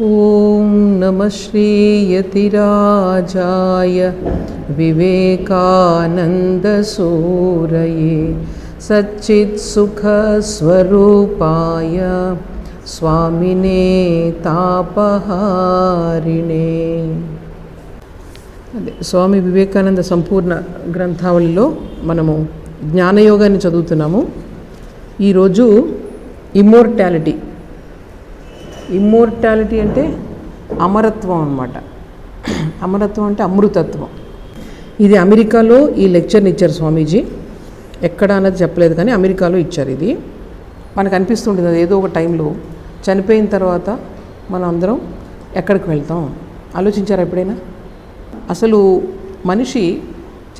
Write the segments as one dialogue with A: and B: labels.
A: ఓం నమః శ్రీయతిరాజాయ వివేకానందసూరయే సచ్చిత్సుఖస్వరూపాయ స్వామినే తాపహారిణే. అదే స్వామి వివేకానంద సంపూర్ణ గ్రంథావళిలో మనము జ్ఞానయోగాన్ని చదువుతున్నాము. ఈరోజు ఇమ్మోర్టాలిటీ అంటే అమరత్వం అన్నమాట. అమరత్వం అంటే అమృతత్వం. ఇది అమెరికాలో ఈ లెక్చర్ని ఇచ్చారు స్వామీజీ. ఎక్కడ అన్నది చెప్పలేదు కానీ అమెరికాలో ఇచ్చారు. ఇది మనకు అనిపిస్తుంటుంది అది ఏదో ఒక టైంలో చనిపోయిన తర్వాత మనం అందరం ఎక్కడికి వెళ్తాం ఆలోచించారా ఎప్పుడైనా? అసలు మనిషి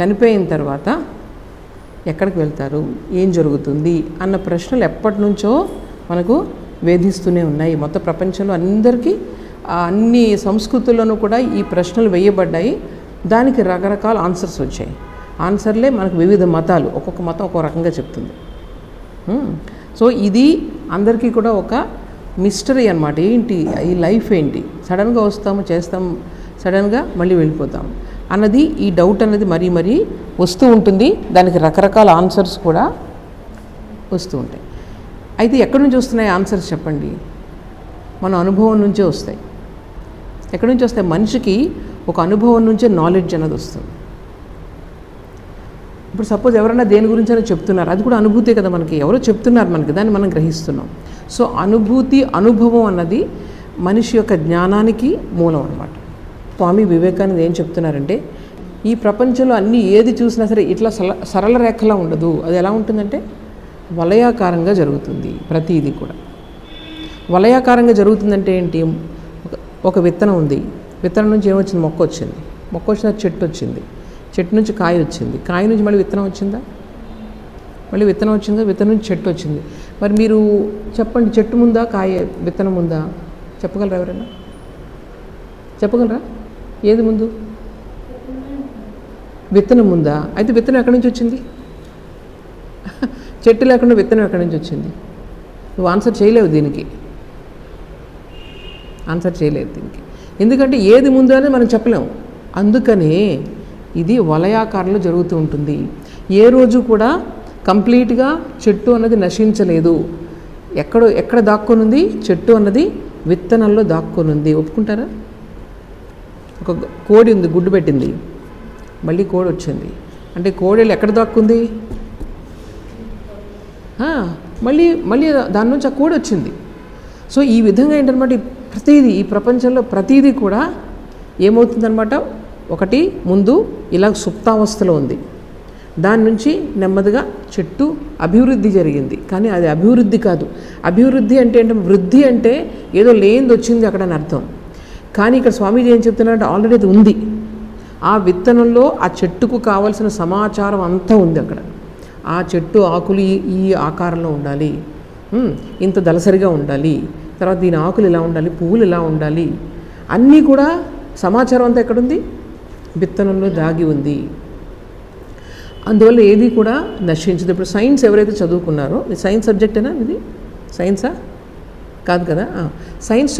A: చనిపోయిన తర్వాత ఎక్కడికి వెళ్తారు, ఏం జరుగుతుంది అన్న ప్రశ్నలు ఎప్పటి నుంచో మనకు వేధిస్తూనే ఉన్నాయి. మొత్తం ప్రపంచంలో అందరికీ అన్ని సంస్కృతుల్లోనూ కూడా ఈ ప్రశ్నలు వేయబడ్డాయి. దానికి రకరకాల ఆన్సర్స్ వచ్చాయి. ఆన్సర్లే మనకు వివిధ మతాలు, ఒక్కొక్క మతం ఒక్కొక్క రకంగా చెప్తుంది. సో ఇది అందరికీ కూడా ఒక మిస్టరీ అన్నమాట. ఏంటి ఈ లైఫ్, ఏంటి సడన్గా వస్తాము చేస్తాము, సడన్గా మళ్ళీ వెళ్ళిపోతాము అన్నది, ఈ డౌట్ అన్నది మరీ మరీ వస్తూ ఉంటుంది. దానికి రకరకాల ఆన్సర్స్ కూడా వస్తూ ఉంటాయి. అయితే ఎక్కడి నుంచి వస్తున్నాయి ఆన్సర్స్ చెప్పండి? మన అనుభవం నుంచే వస్తాయి. ఎక్కడి నుంచి వస్తాయి? మనిషికి ఒక అనుభవం నుంచే నాలెడ్జ్ అనేది వస్తుంది. ఇప్పుడు సపోజ్ ఎవరైనా దేని గురించి అయినా చెప్తున్నారు, అది కూడా అనుభూతే కదా మనకి. ఎవరో చెప్తున్నారు మనకి, దాన్ని మనం గ్రహిస్తున్నాం. సో అనుభూతి, అనుభవం అన్నది మనిషి యొక్క జ్ఞానానికి మూలం అన్నమాట. స్వామి వివేకానంద ఏం చెప్తున్నారంటే, ఈ ప్రపంచంలో అన్నీ ఏది చూసినా సరే ఇట్లా సరళ రేఖలా ఉండదు. అది ఎలా ఉంటుందంటే వలయాకారంగా జరుగుతుంది. ప్రతిదీ కూడా వలయాకారంగా జరుగుతుందంటే ఏంటి? ఒక విత్తనం ఉంది, విత్తనం నుంచి ఏమొచ్చింది? మొక్క వచ్చింది. మొక్క వచ్చిన చెట్టు వచ్చింది, చెట్టు నుంచి కాయ వచ్చింది, కాయ నుంచి మళ్ళీ విత్తనం వచ్చిందా? మళ్ళీ విత్తనం వచ్చిందా? విత్తనం నుంచి చెట్టు వచ్చింది. మరి మీరు చెప్పండి, చెట్టు ముందా కాయ విత్తనం ముందా? చెప్పగలరా? ఎవరైనా చెప్పగలరా? ఏది ముందు? విత్తనం ముందా? అయితే విత్తనం ఎక్కడి నుంచి వచ్చింది? చెట్టు లేకుండా విత్తనం ఎక్కడి నుంచి వచ్చింది? నువ్వు ఆన్సర్ చేయలేవు దీనికి, ఆన్సర్ చేయలేదు దీనికి. ఎందుకంటే ఏది ముందు అనేది మనం చెప్పలేము. అందుకనే ఇది వలయాకారంలో జరుగుతూ ఉంటుంది. ఏ రోజు కూడా కంప్లీట్గా చెట్టు అన్నది నశించలేదు. ఎక్కడ దాక్కునుంది? చెట్టు అన్నది విత్తనంలో దాక్కునుంది. ఒప్పుకుంటారా? ఒక కోడి ఉంది, గుడ్డు పెట్టింది, మళ్ళీ కోడి వచ్చింది. అంటే కోడేళ్ళు ఎక్కడ దాక్కుంది? మళ్ళీ దాని నుంచి ఆ కోడి వచ్చింది. సో ఈ విధంగా ఏంటనమాట, ప్రతిదీ ఈ ప్రపంచంలో ప్రతిదీ కూడా ఏమవుతుందనమాట, ఒకటి ముందు ఇలా సుప్తావస్థలో ఉంది, దాని నుంచి నెమ్మదిగా చెట్టు అభివృద్ధి జరిగింది. కానీ అది అభివృద్ధి కాదు. అభివృద్ధి అంటే వృద్ధి అంటే ఏదో లేనిది వచ్చింది అక్కడ అని అర్థం. కానీ ఇక్కడ స్వామీజీ ఏం చెప్తున్నారంటే ఆల్రెడీ అది ఉంది. ఆ విత్తనంలో ఆ చెట్టుకు కావలసిన సమాచారం అంతా ఉంది అక్కడ. ఆ చెట్టు ఆకులు ఈ ఆకారంలో ఉండాలి, ఇంత దళసరిగా ఉండాలి, తర్వాత దీని ఆకులు ఇలా ఉండాలి, పువ్వులు ఇలా ఉండాలి, అన్నీ కూడా సమాచారం అంతా ఎక్కడుంది? విత్తనంలో దాగి ఉంది. అందువల్ల ఏది కూడా నశించదు. ఇప్పుడు సైన్స్ ఎవరైతే చదువుకున్నారో, సైన్స్ సబ్జెక్టేనా ఇది? సైన్సా? కాదు కదా. సైన్స్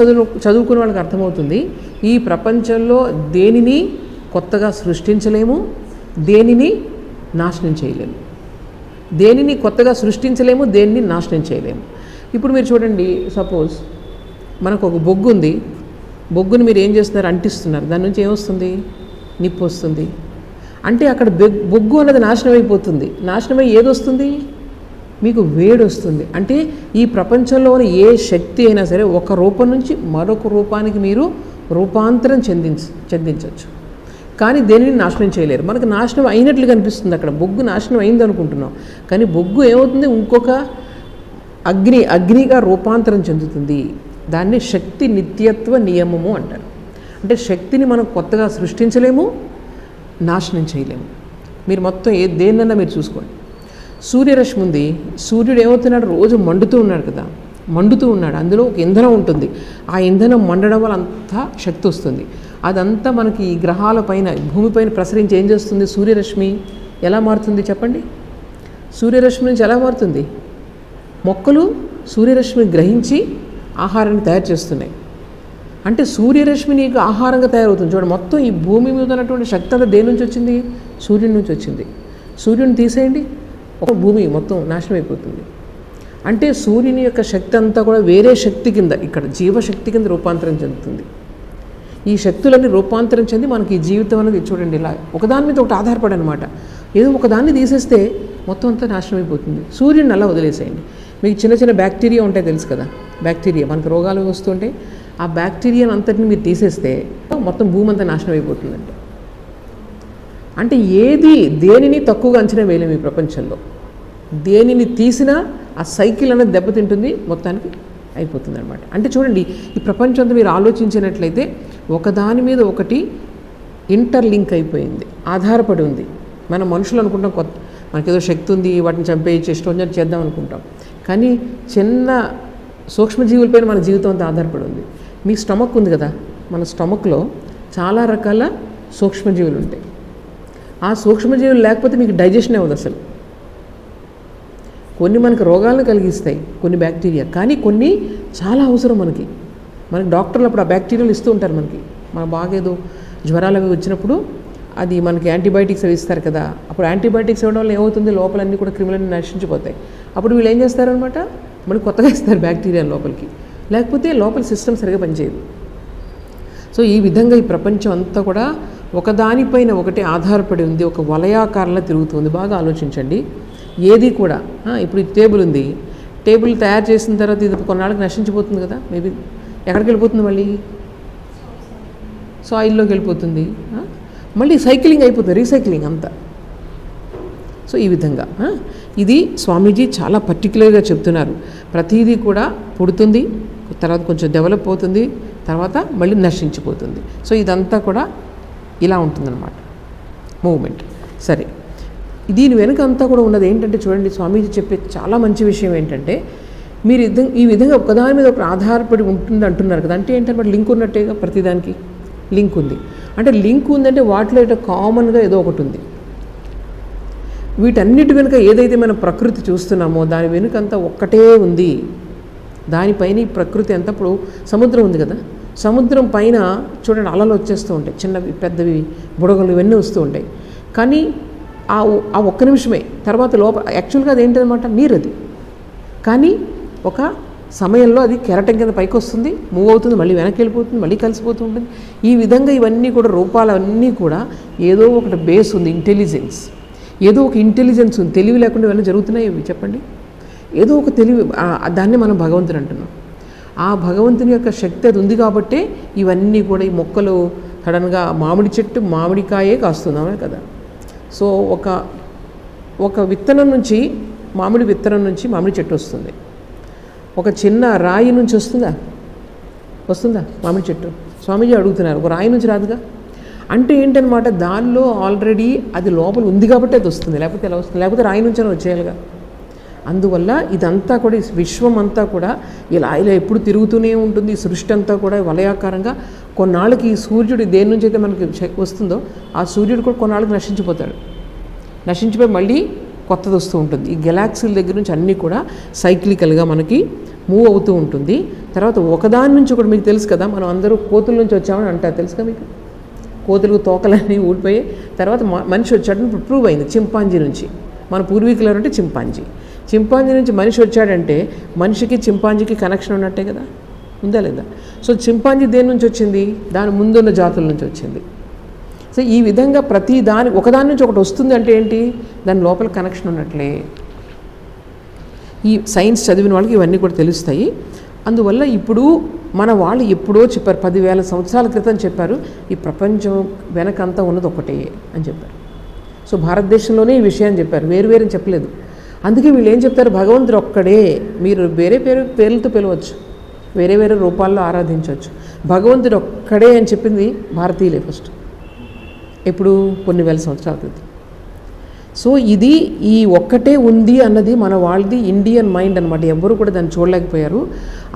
A: చదువుకున్న వాళ్ళకి అర్థమవుతుంది, ఈ ప్రపంచంలో దేనిని కొత్తగా సృష్టించలేము, దేనిని నాశనం చేయలేము. దేనిని కొత్తగా సృష్టించలేము, దేనిని నాశనం చేయలేము. ఇప్పుడు మీరు చూడండి, సపోజ్ మనకు ఒక బొగ్గు ఉంది. బొగ్గుని మీరు ఏం చేస్తున్నారు? అంటిస్తున్నారు. దాని నుంచి ఏమొస్తుంది? నిప్పు వస్తుంది. అంటే అక్కడ బొగ్గు అన్నది నాశనం అయిపోతుంది. నాశనమై ఏదొస్తుంది? మీకు వేడి వస్తుంది. అంటే ఈ ప్రపంచంలోని ఏ శక్తి అయినా సరే ఒక రూపం నుంచి మరొక రూపానికి మీరు రూపాంతరం చెందించవచ్చు. కానీ దేనిని నాశనం చేయలేరు. మనకు నాశనం అయినట్లు కనిపిస్తుంది, అక్కడ బొగ్గు నాశనం అయింది అనుకుంటున్నాం. కానీ బొగ్గు ఏమవుతుంది? ఇంకొక అగ్నిగా రూపాంతరం చెందుతుంది. దాన్ని శక్తి నిత్యత్వ నియమము అంటారు. అంటే శక్తిని మనం కొత్తగా సృష్టించలేము, నాశనం చేయలేము. మీరు మొత్తం దేన్నన్నా మీరు చూసుకోండి. సూర్యరశ్మి ఉంది, సూర్యుడు ఏమవుతున్నాడు? రోజు మండుతూ ఉన్నాడు కదా, మండుతూ ఉన్నాడు. అందులో ఒక ఇంధనం ఉంటుంది. ఆ ఇంధనం మండడం వల్ల అంతా శక్తి వస్తుంది. అదంతా మనకి ఈ గ్రహాల పైన, భూమిపైన ప్రసరించి ఏం చేస్తుంది? సూర్యరశ్మి ఎలా మారుతుంది చెప్పండి? సూర్యరశ్మి నుంచి ఎలా మారుతుంది? మొక్కలు సూర్యరశ్మిని గ్రహించి ఆహారాన్ని తయారు చేస్తున్నాయి. అంటే సూర్యరశ్మి నీకు ఆహారంగా తయారవుతుంది. చూడండి, మొత్తం ఈ భూమి మీద ఉన్నటువంటి శక్తి అంతా దేని నుంచి వచ్చింది? సూర్యుడి నుంచి వచ్చింది. సూర్యుని తీసేయండి, ఒక భూమి మొత్తం నాశనం అయిపోతుంది. అంటే సూర్యుని యొక్క శక్తి అంతా కూడా వేరే శక్తి కింద, ఇక్కడ జీవశక్తి కింద రూపాంతరం చెందుతుంది. ఈ శక్తులన్నీ రూపాంతరం చెంది మనకి ఈ జీవితం అనేది చూడండి ఇలా ఒకదాని మీద ఒకటి ఆధారపడి అనమాట. ఏదో ఒకదాన్ని తీసేస్తే మొత్తం అంతా నాశనం అయిపోతుంది. సూర్యుని అలా వదిలేసేయండి. మీకు చిన్న చిన్న బ్యాక్టీరియా ఉంటాయి తెలుసు కదా, బ్యాక్టీరియా మనకు రోగాలు వస్తుంటే ఆ బ్యాక్టీరియాని అంతటిని మీరు తీసేస్తే మొత్తం భూమి అంతా నాశనం అయిపోతుందంట. అంటే దేనిని తక్కువగా అంచనా వేయలేము ఈ ప్రపంచంలో. దేనిని తీసినా ఆ సైకిల్ అనేది దెబ్బతింటుంది, మొత్తానికి అయిపోతుంది అనమాట. అంటే చూడండి, ఈ ప్రపంచంతో మీరు ఆలోచించినట్లయితే ఒకదాని మీద ఒకటి ఇంటర్లింక్ అయిపోయింది, ఆధారపడి ఉంది. మనం మనుషులు అనుకుంటాం మనకేదో శక్తి ఉంది, వాటిని చంపేయచ్చు, ఇష్టం చేద్దాం అనుకుంటాం. కానీ చిన్న సూక్ష్మజీవులపైన మన జీవితం అంతా ఆధారపడి ఉంది. మీ స్టమక్ ఉంది కదా, మన స్టమక్లో చాలా రకాల సూక్ష్మజీవులు ఉంటాయి. ఆ సూక్ష్మజీవులు లేకపోతే మీకు డైజెషన్ అవ్వదు అసలు. కొన్ని మనకు రోగాలను కలిగిస్తాయి, కొన్ని బ్యాక్టీరియా, కానీ కొన్ని చాలా అవసరం మనకి డాక్టర్లు అప్పుడు ఆ బ్యాక్టీరియాలు ఇస్తూ ఉంటారు మనకి. మన బాగా ఏదో జ్వరాలు అవి వచ్చినప్పుడు అది మనకి యాంటీబయాటిక్స్ అవి ఇస్తారు కదా. అప్పుడు యాంటీబయాటిక్స్ ఇవ్వడం వల్ల ఏమవుతుంది, లోపలన్నీ కూడా క్రిములన్నీ నశించిపోతాయి. అప్పుడు వీళ్ళు ఏం చేస్తారనమాట, మళ్ళీ కొత్తగా ఇస్తారు బ్యాక్టీరియా లోపలికి, లేకపోతే లోపల సిస్టమ్ సరిగా పనిచేయదు. సో ఈ విధంగా ఈ ప్రపంచం అంతా కూడా ఒకదానిపైన ఒకటి ఆధారపడి ఉంది, ఒక వలయాకారంలో తిరుగుతుంది. బాగా ఆలోచించండి. ఏది కూడా ఇప్పుడు ఈ టేబుల్ ఉంది, టేబుల్ తయారు చేసిన తర్వాత ఇది కొన్నాళ్ళకి నశించిపోతుంది కదా, మేబీ ఎక్కడికి వెళ్ళిపోతుంది, మళ్ళీ సాయిల్లోకి వెళ్ళిపోతుంది, మళ్ళీ సైక్లింగ్ అయిపోతుంది, రీసైక్లింగ్ అంతా. సో ఈ విధంగా ఇది స్వామీజీ చాలా పర్టికులర్గా చెప్తున్నారు. ప్రతిదీ కూడా పుడుతుంది, తర్వాత కొంచెం డెవలప్ అవుతుంది, తర్వాత మళ్ళీ నశించిపోతుంది. సో ఇదంతా కూడా ఇలా ఉంటుందన్నమాట మూవ్మెంట్. సరే, దీని వెనుక అంతా కూడా ఉన్నది ఏంటంటే చూడండి, స్వామీజీ చెప్పే చాలా మంచి విషయం ఏంటంటే, మీరు ఈ విధంగా ఒకదాని మీద ఒక ఆధారపడి ఉంటుంది అంటున్నారు కదా. అంటే ఏంటంటే లింక్ ఉన్నట్టేగా, ప్రతిదానికి లింక్ ఉంది. అంటే లింక్ ఉందంటే వాటిలో ఏదో కామన్గా ఏదో ఒకటి ఉంది. వీటన్నిటి వెనుక ఏదైతే మనం ప్రకృతి చూస్తున్నామో దాని వెనుకంతా ఒక్కటే ఉంది. దానిపైన ఈ ప్రకృతి అంతా, ఇప్పుడు సముద్రం ఉంది కదా, సముద్రం పైన చూడండి అలలు వచ్చేస్తూ ఉంటాయి, చిన్నవి పెద్దవి బుడగలు ఇవన్నీ వస్తూ ఉంటాయి. కానీ ఆ ఒక్క నిమిషమే, తర్వాత లోపల యాక్చువల్గా అది ఏంటనమాట, నీరు అది. కానీ ఒక సమయంలో అది కెరటం కింద పైకి వస్తుంది, మూవ్ అవుతుంది, మళ్ళీ వెనక్కి వెళ్ళిపోతుంది, మళ్ళీ కలిసిపోతూ ఉంటుంది. ఈ విధంగా ఇవన్నీ కూడా రూపాలన్నీ కూడా ఏదో ఒకటి బేస్ ఉంది, ఇంటెలిజెన్స్, ఏదో ఒక ఇంటెలిజెన్స్ ఉంది. తెలివి లేకుండా ఇవన్నీ జరుగుతున్నాయి ఇవి చెప్పండి. ఏదో ఒక తెలివి, దాన్ని మనం భగవంతుని అంటున్నాం. ఆ భగవంతుని యొక్క శక్తి అది ఉంది కాబట్టే ఇవన్నీ కూడా, ఈ మొక్కలు సడన్గా మామిడి చెట్టు మామిడికాయే కాస్తున్నామే కదా. సో ఒక విత్తనం నుంచి, మామిడి విత్తనం నుంచి మామిడి చెట్టు వస్తుంది. ఒక చిన్న రాయి నుంచి వస్తుందా మామిడి చెట్టు? స్వామీజీ అడుగుతున్నారు, ఒక రాయి నుంచి రాదుగా. అంటే ఏంటనమాట, దానిలో ఆల్రెడీ అది లోపల ఉంది కాబట్టి అది వస్తుంది, లేకపోతే ఎలా వస్తుంది, లేకపోతే రాయి నుంచి వచ్చేయాలిగా. అందువల్ల ఇదంతా కూడా, విశ్వం అంతా కూడా ఇలా ఎప్పుడు తిరుగుతూనే ఉంటుంది. ఈ సృష్టి అంతా కూడా వలయాకారంగా. కొన్నాళ్ళకి ఈ సూర్యుడు దేని నుంచి అయితే మనకి వస్తుందో ఆ సూర్యుడు కూడా కొన్నాళ్ళకి నశించిపోతాడు. నశించిపోయి మళ్ళీ కొత్తది వస్తూ ఉంటుంది. ఈ గెలాక్సీల దగ్గర నుంచి అన్నీ కూడా సైక్లికల్గా మనకి మూవ్ అవుతూ ఉంటుంది. తర్వాత ఒకదాని నుంచి కూడా, మీకు తెలుసు కదా, మనం అందరూ కోతుల నుంచి వచ్చామని అంటారు, తెలుసు కదా మీకు. కోతులకు తోకలన్నీ ఊడిపోయి తర్వాత మనిషి వచ్చాడని ఇప్పుడు ప్రూవ్ అయింది. చింపాంజీ నుంచి మన పూర్వీకులు అంటే చింపాంజీ నుంచి మనిషి వచ్చాడంటే మనిషికి చింపాంజీకి కనెక్షన్ ఉన్నట్టే కదా, ఉందా లేదా? సో చింపాంజీ దేని నుంచి వచ్చింది? దాని ముందున్న జాతుల నుంచి వచ్చింది. సో ఈ విధంగా ప్రతి ఒకదాని నుంచి ఒకటి వస్తుంది అంటే ఏంటి, దాని లోపల కనెక్షన్ ఉన్నట్లే. ఈ సైన్స్ చదివిన వాళ్ళకి ఇవన్నీ కూడా తెలుస్తాయి. అందువల్ల ఇప్పుడు మన వాళ్ళు ఎప్పుడో చెప్పారు, 10,000 సంవత్సరాల క్రితం చెప్పారు, ఈ ప్రపంచం వెనకంతా ఉన్నది ఒకటే అని చెప్పారు. సో భారతదేశంలోనే ఈ విషయాన్ని చెప్పారు, వేరు అని చెప్పలేదు. అందుకే వీళ్ళు ఏం చెప్తారు, భగవంతుడు ఒక్కడే. మీరు వేరే పేర్లతో పిలవచ్చు, వేరే రూపాల్లో ఆరాధించవచ్చు. భగవంతుడు ఒక్కడే అని చెప్పింది భారతీయులే ఫస్ట్, ఎప్పుడు కొన్ని వేల సంవత్సరాల క్రితం. సో ఇది ఈ ఒక్కటే ఉంది అన్నది మన వాళ్ళది ఇండియన్ మైండ్ అనమాట. ఎవ్వరూ కూడా దాన్ని చూడలేకపోయారు.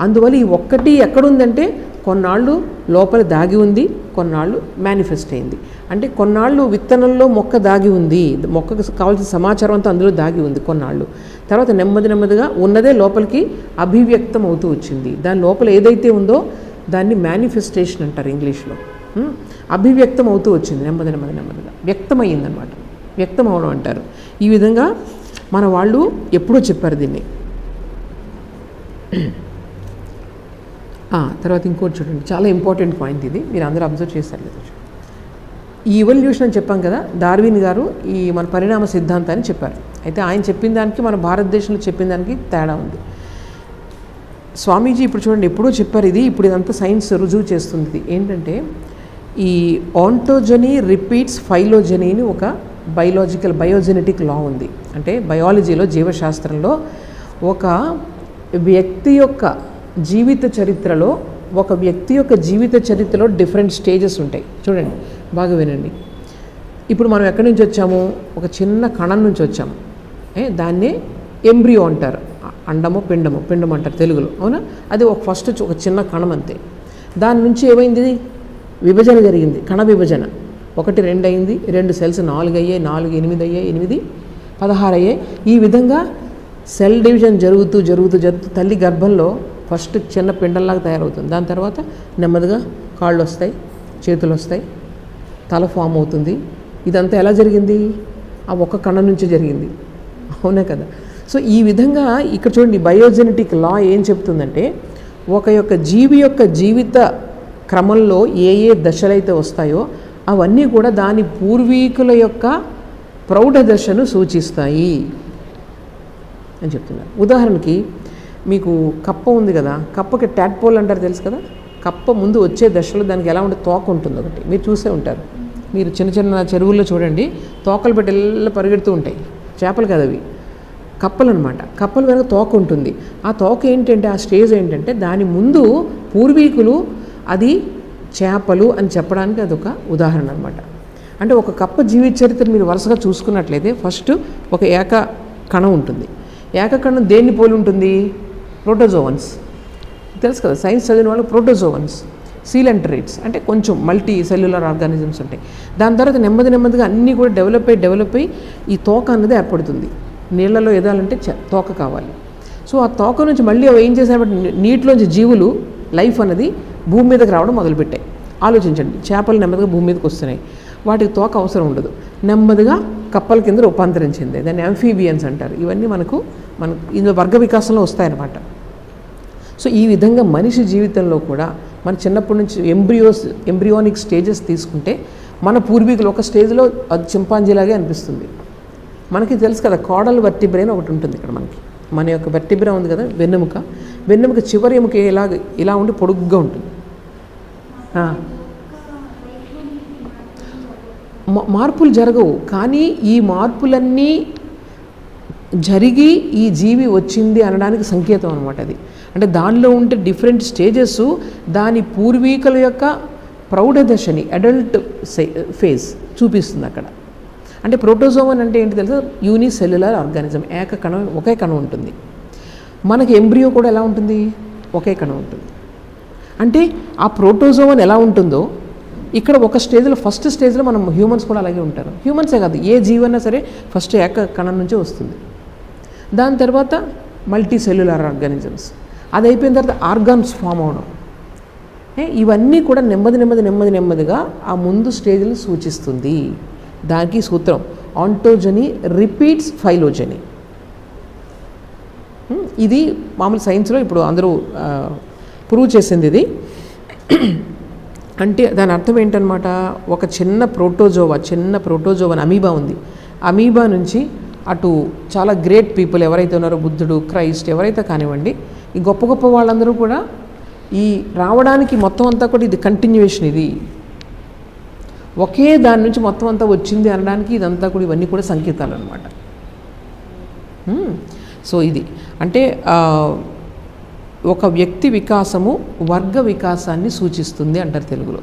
A: అందువల్ల ఈ ఒక్కటి ఎక్కడుందంటే కొన్నాళ్ళు లోపల దాగి ఉంది, కొన్నాళ్ళు మేనిఫెస్ట్ అయింది. అంటే కొన్నాళ్ళు విత్తనంలో మొక్క దాగి ఉంది, మొక్కకు కావాల్సిన సమాచారం అంతా అందులో దాగి ఉంది కొన్నాళ్ళు. తర్వాత నెమ్మదిగా ఉన్నదే లోపలికి అభివ్యక్తం అవుతూ వచ్చింది. దాని లోపల ఏదైతే ఉందో దాన్ని మేనిఫెస్టేషన్ అంటారు ఇంగ్లీష్లో. అభివ్యక్తం అవుతూ వచ్చింది నెమ్మదిగా వ్యక్తమయ్యిందనమాట. వ్యక్తం అవడం అంటారు. ఈ విధంగా మన వాళ్ళు ఎప్పుడో చెప్పారు దీన్ని. తర్వాత ఇంకోటి చూడండి, చాలా ఇంపార్టెంట్ పాయింట్ ఇది, మీరు అందరూ అబ్జర్వ్ చేశారు లేదా. ఈ ఇవల్యూషన్ అని చెప్పాం కదా, డార్విన్ గారు ఈ మన పరిణామ సిద్ధాంతాన్ని చెప్పారు. అయితే ఆయన చెప్పిన దానికి మన భారతదేశంలో చెప్పిన దానికి తేడా ఉంది. స్వామీజీ ఇప్పుడు చూడండి ఎప్పుడో చెప్పారు ఇది, ఇప్పుడు ఇదంతా సైన్స్ రుజువు చేస్తుంది. ఏంటంటే ఈ ఆంటోజనీ రిపీట్స్ ఫైలోజనీ అని ఒక బయోజెనెటిక్ లా ఉంది. అంటే బయాలజీలో, జీవశాస్త్రంలో ఒక వ్యక్తి యొక్క జీవిత చరిత్రలో డిఫరెంట్ స్టేజెస్ ఉంటాయి. చూడండి, బాగా వినండి. ఇప్పుడు మనం ఎక్కడి నుంచి వచ్చాము? ఒక చిన్న కణం నుంచి వచ్చాము. దాన్నే ఎంబ్రియో అంటారు. అండమో పిండమో అంటారు తెలుగులో, అవునా? అది ఫస్ట్ ఒక చిన్న కణం అంతే. దాని నుంచి ఏమైంది? విభజన జరిగింది, కణ విభజన. 1 2 అయింది, 2 సెల్స్ 4 అయ్యాయి, 4 8 అయ్యాయి, 8 16 అయ్యాయి. ఈ విధంగా సెల్ డివిజన్ జరుగుతూ తల్లి గర్భంలో ఫస్ట్ చిన్న పిండంలాగా తయారవుతుంది. దాని తర్వాత నెమ్మదిగా కాళ్ళు వస్తాయి, చేతులు వస్తాయి, తల ఫామ్ అవుతుంది. ఇదంతా ఎలా జరిగింది? ఆ ఒక్క కణం నుంచి జరిగింది, అవునా కదా? సో ఈ విధంగా ఇక్కడ చూడండి, బయోజెనెటిక్ లా ఏం చెప్తుందంటే ఒక జీవి యొక్క జీవిత క్రమంలో ఏ దశలైతే వస్తాయో అవన్నీ కూడా దాని పూర్వీకుల యొక్క ప్రౌఢ దశను సూచిస్తాయి అని చెప్తున్నారు. ఉదాహరణకి మీకు కప్ప ఉంది కదా, కప్పకి ట్యాడ్పోల్ అంటారు, తెలుసు కదా? కప్ప ముందు వచ్చే దశలో దానికి ఎలా ఉంటే తోక ఉంటుంది ఒకటి, మీరు చూసే ఉంటారు. మీరు చిన్న చెరువుల్లో చూడండి, తోకలు పెట్టి ఎలా పరిగెడుతూ ఉంటాయి. చేపలు కదా అవి, కప్పలు అనమాట. కప్పల వెనక తోక ఉంటుంది. ఆ తోక ఏంటంటే, ఆ స్టేజ్ ఏంటంటే దాని ముందు పూర్వీకులు అది చేపలు అని చెప్పడానికి అదొక ఉదాహరణ అనమాట. అంటే ఒక కప్ప జీవిత చరిత్ర మీరు వరుసగా చూసుకున్నట్లయితే ఫస్ట్ ఒక ఏక కణం ఉంటుంది. ఏక కణం దేన్ని పోలి ఉంటుంది? ప్రోటోజోవన్స్, తెలుసు కదా, సైన్స్ చదివిన వాళ్ళు. ప్రోటోజోవన్స్, సీలెంటరేట్స్ అంటే కొంచెం మల్టీ సెల్యులర్ ఆర్గానిజమ్స్ ఉంటాయి. దాని తర్వాత నెమ్మదిగా అన్నీ కూడా డెవలప్ అయ్యి ఈ తోక అన్నది ఏర్పడుతుంది. నీళ్లలో ఎదాలంటే తోక కావాలి. సో ఆ తోక నుంచి మళ్ళీ అవి ఏం చేశారంటే నీటిలోంచి జీవులు లైఫ్ అన్నది భూమి మీదకి రావడం మొదలుపెట్టాయి. ఆలోచించండి, చేపలు నెమ్మదిగా భూమి మీదకి వస్తున్నాయి, వాటికి తోక అవసరం ఉండదు, నెమ్మదిగా కప్పల కింద రూపాంతరించింది. దాన్ని అంఫీబియన్స్ అంటారు. ఇవన్నీ మన ఇందులో వర్గ వికాసంలో వస్తాయన్నమాట. సో ఈ విధంగా మనిషి జీవితంలో కూడా మన చిన్నప్పటి నుంచి ఎంబ్రియోనిక్ స్టేజెస్ తీసుకుంటే మన పూర్వీకులు ఒక స్టేజ్లో అది చింపాంజీలాగే అనిపిస్తుంది. మనకి తెలుసు కదా, కాడల్ వర్టిబ్రే అని ఒకటి ఉంటుంది ఇక్కడ మనకి. మన యొక్క వర్టిబ్రా ఉంది కదా, వెన్నెముక చివరి ఎముక ఇలా ఉండి పొడుగ్గా ఉంటుంది. మార్పులు జరగవు, కానీ ఈ మార్పులన్నీ జరిగి ఈ జీవి వచ్చింది అనడానికి సంకేతం అనమాట అది. అంటే దానిలో ఉంటే డిఫరెంట్ స్టేజెస్ దాని పూర్వీకుల యొక్క ప్రౌఢ దశని, అడల్ట్ ఫేజ్ చూపిస్తుంది అక్కడ. అంటే ప్రోటోజోవన్ అంటే ఏంటి తెలుసా? యూనిసెల్యులర్ ఆర్గానిజం, ఒకే కణం ఉంటుంది. మనకి ఎంబ్రియో కూడా ఎలా ఉంటుంది? ఒకే కణం ఉంటుంది. అంటే ఆ ప్రోటోజోవన్ ఎలా ఉంటుందో ఇక్కడ ఒక స్టేజ్లో, ఫస్ట్ స్టేజ్లో మనం హ్యూమన్స్ కూడా అలాగే ఉంటారు. హ్యూమన్సే కాదు, ఏ జీవన్నా సరే ఫస్ట్ ఏక కణం నుంచే వస్తుంది. దాని తర్వాత మల్టీ సెల్యులర్ ఆర్గానిజమ్స్, అది అయిపోయిన తర్వాత ఆర్గాన్స్ ఫామ్ అవడం. ఇవన్నీ కూడా నెమ్మదిగా ఆ ముందు స్టేజ్ని సూచిస్తుంది. దానికి సూత్రం ఆంటోజనీ రిపీట్స్ ఫైలోజనీ. ఇది మామూలు సైన్స్లో ఇప్పుడు అందరూ ప్రూవ్ చేసింది ఇది. అంటే దాని అర్థం ఏంటనమాట, ఒక చిన్న ప్రోటోజోవన్ అమీబా ఉంది. అమీబా నుంచి అటు చాలా గ్రేట్ పీపుల్ ఎవరైతే ఉన్నారో, బుద్ధుడు, క్రైస్ట్, ఎవరైతే కానివ్వండి, ఈ గొప్ప వాళ్ళందరూ కూడా ఈ రావడానికి మొత్తం అంతా కూడా ఇది కంటిన్యూయేషన్. ఇది ఒకే దాని నుంచి మొత్తం అంతా వచ్చింది అనడానికి ఇదంతా కూడా, ఇవన్నీ కూడా సంకేతాలు అనమాట. సో ఇది అంటే ఒక వ్యక్తి వికాసము వర్గ వికాసాన్ని సూచిస్తుంది అంటారు తెలుగులో.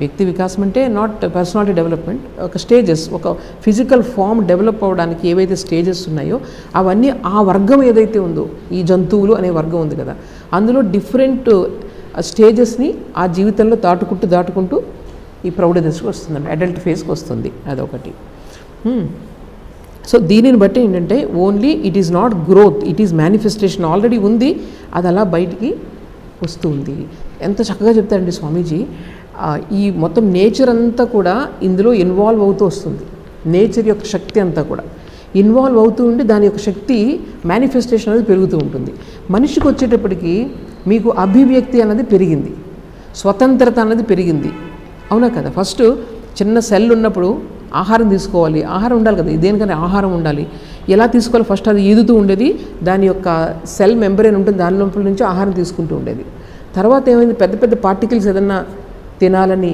A: వ్యక్తి వికాసం అంటే నాట్ పర్సనాలిటీ డెవలప్మెంట్, ఒక స్టేజెస్, ఒక ఫిజికల్ ఫామ్ డెవలప్ అవ్వడానికి ఏవైతే స్టేజెస్ ఉన్నాయో అవన్నీ ఆ వర్గం ఏదైతే ఉందో, ఈ జంతువులు అనే వర్గం ఉంది కదా, అందులో డిఫరెంట్ స్టేజెస్ని ఆ జీవితంలో దాటుకుంటూ ఈ ప్రౌఢ దశకు వస్తుందండి, అడల్ట్ ఫేజ్కి వస్తుంది. అదొకటి. సో దీనిని బట్టి ఏంటంటే only it is not growth, it is manifestation. Already ఉంది, అది అలా బయటికి వస్తుంది. ఎంత చక్కగా చెప్తారండి స్వామీజీ. ఈ మొత్తం నేచర్ అంతా కూడా ఇందులో ఇన్వాల్వ్ అవుతూ వస్తుంది. నేచర్ యొక్క శక్తి అంతా కూడా ఇన్వాల్వ్ అవుతూ ఉండి దాని యొక్క శక్తి మేనిఫెస్టేషన్ అనేది పెరుగుతూ ఉంటుంది. మనిషికి వచ్చేటప్పటికి మీకు అభివ్యక్తి అన్నది పెరిగింది, స్వతంత్రత అన్నది పెరిగింది, అవునా కదా. ఫస్ట్ చిన్న సెల్ ఉన్నప్పుడు ఆహారం తీసుకోవాలి, ఆహారం ఉండాలి కదా, దేనికైనా ఆహారం ఉండాలి. ఎలా తీసుకోవాలి, ఫస్ట్ అది ఈదుతూ ఉండేది, దాని యొక్క సెల్ మెంబ్రేన్ ఉంటుంది, దాని లోపల నుంచి ఆహారం తీసుకుంటూ ఉండేది. తర్వాత ఏమైంది, పెద్ద పెద్ద పార్టికల్స్ ఏదన్నా తినాలని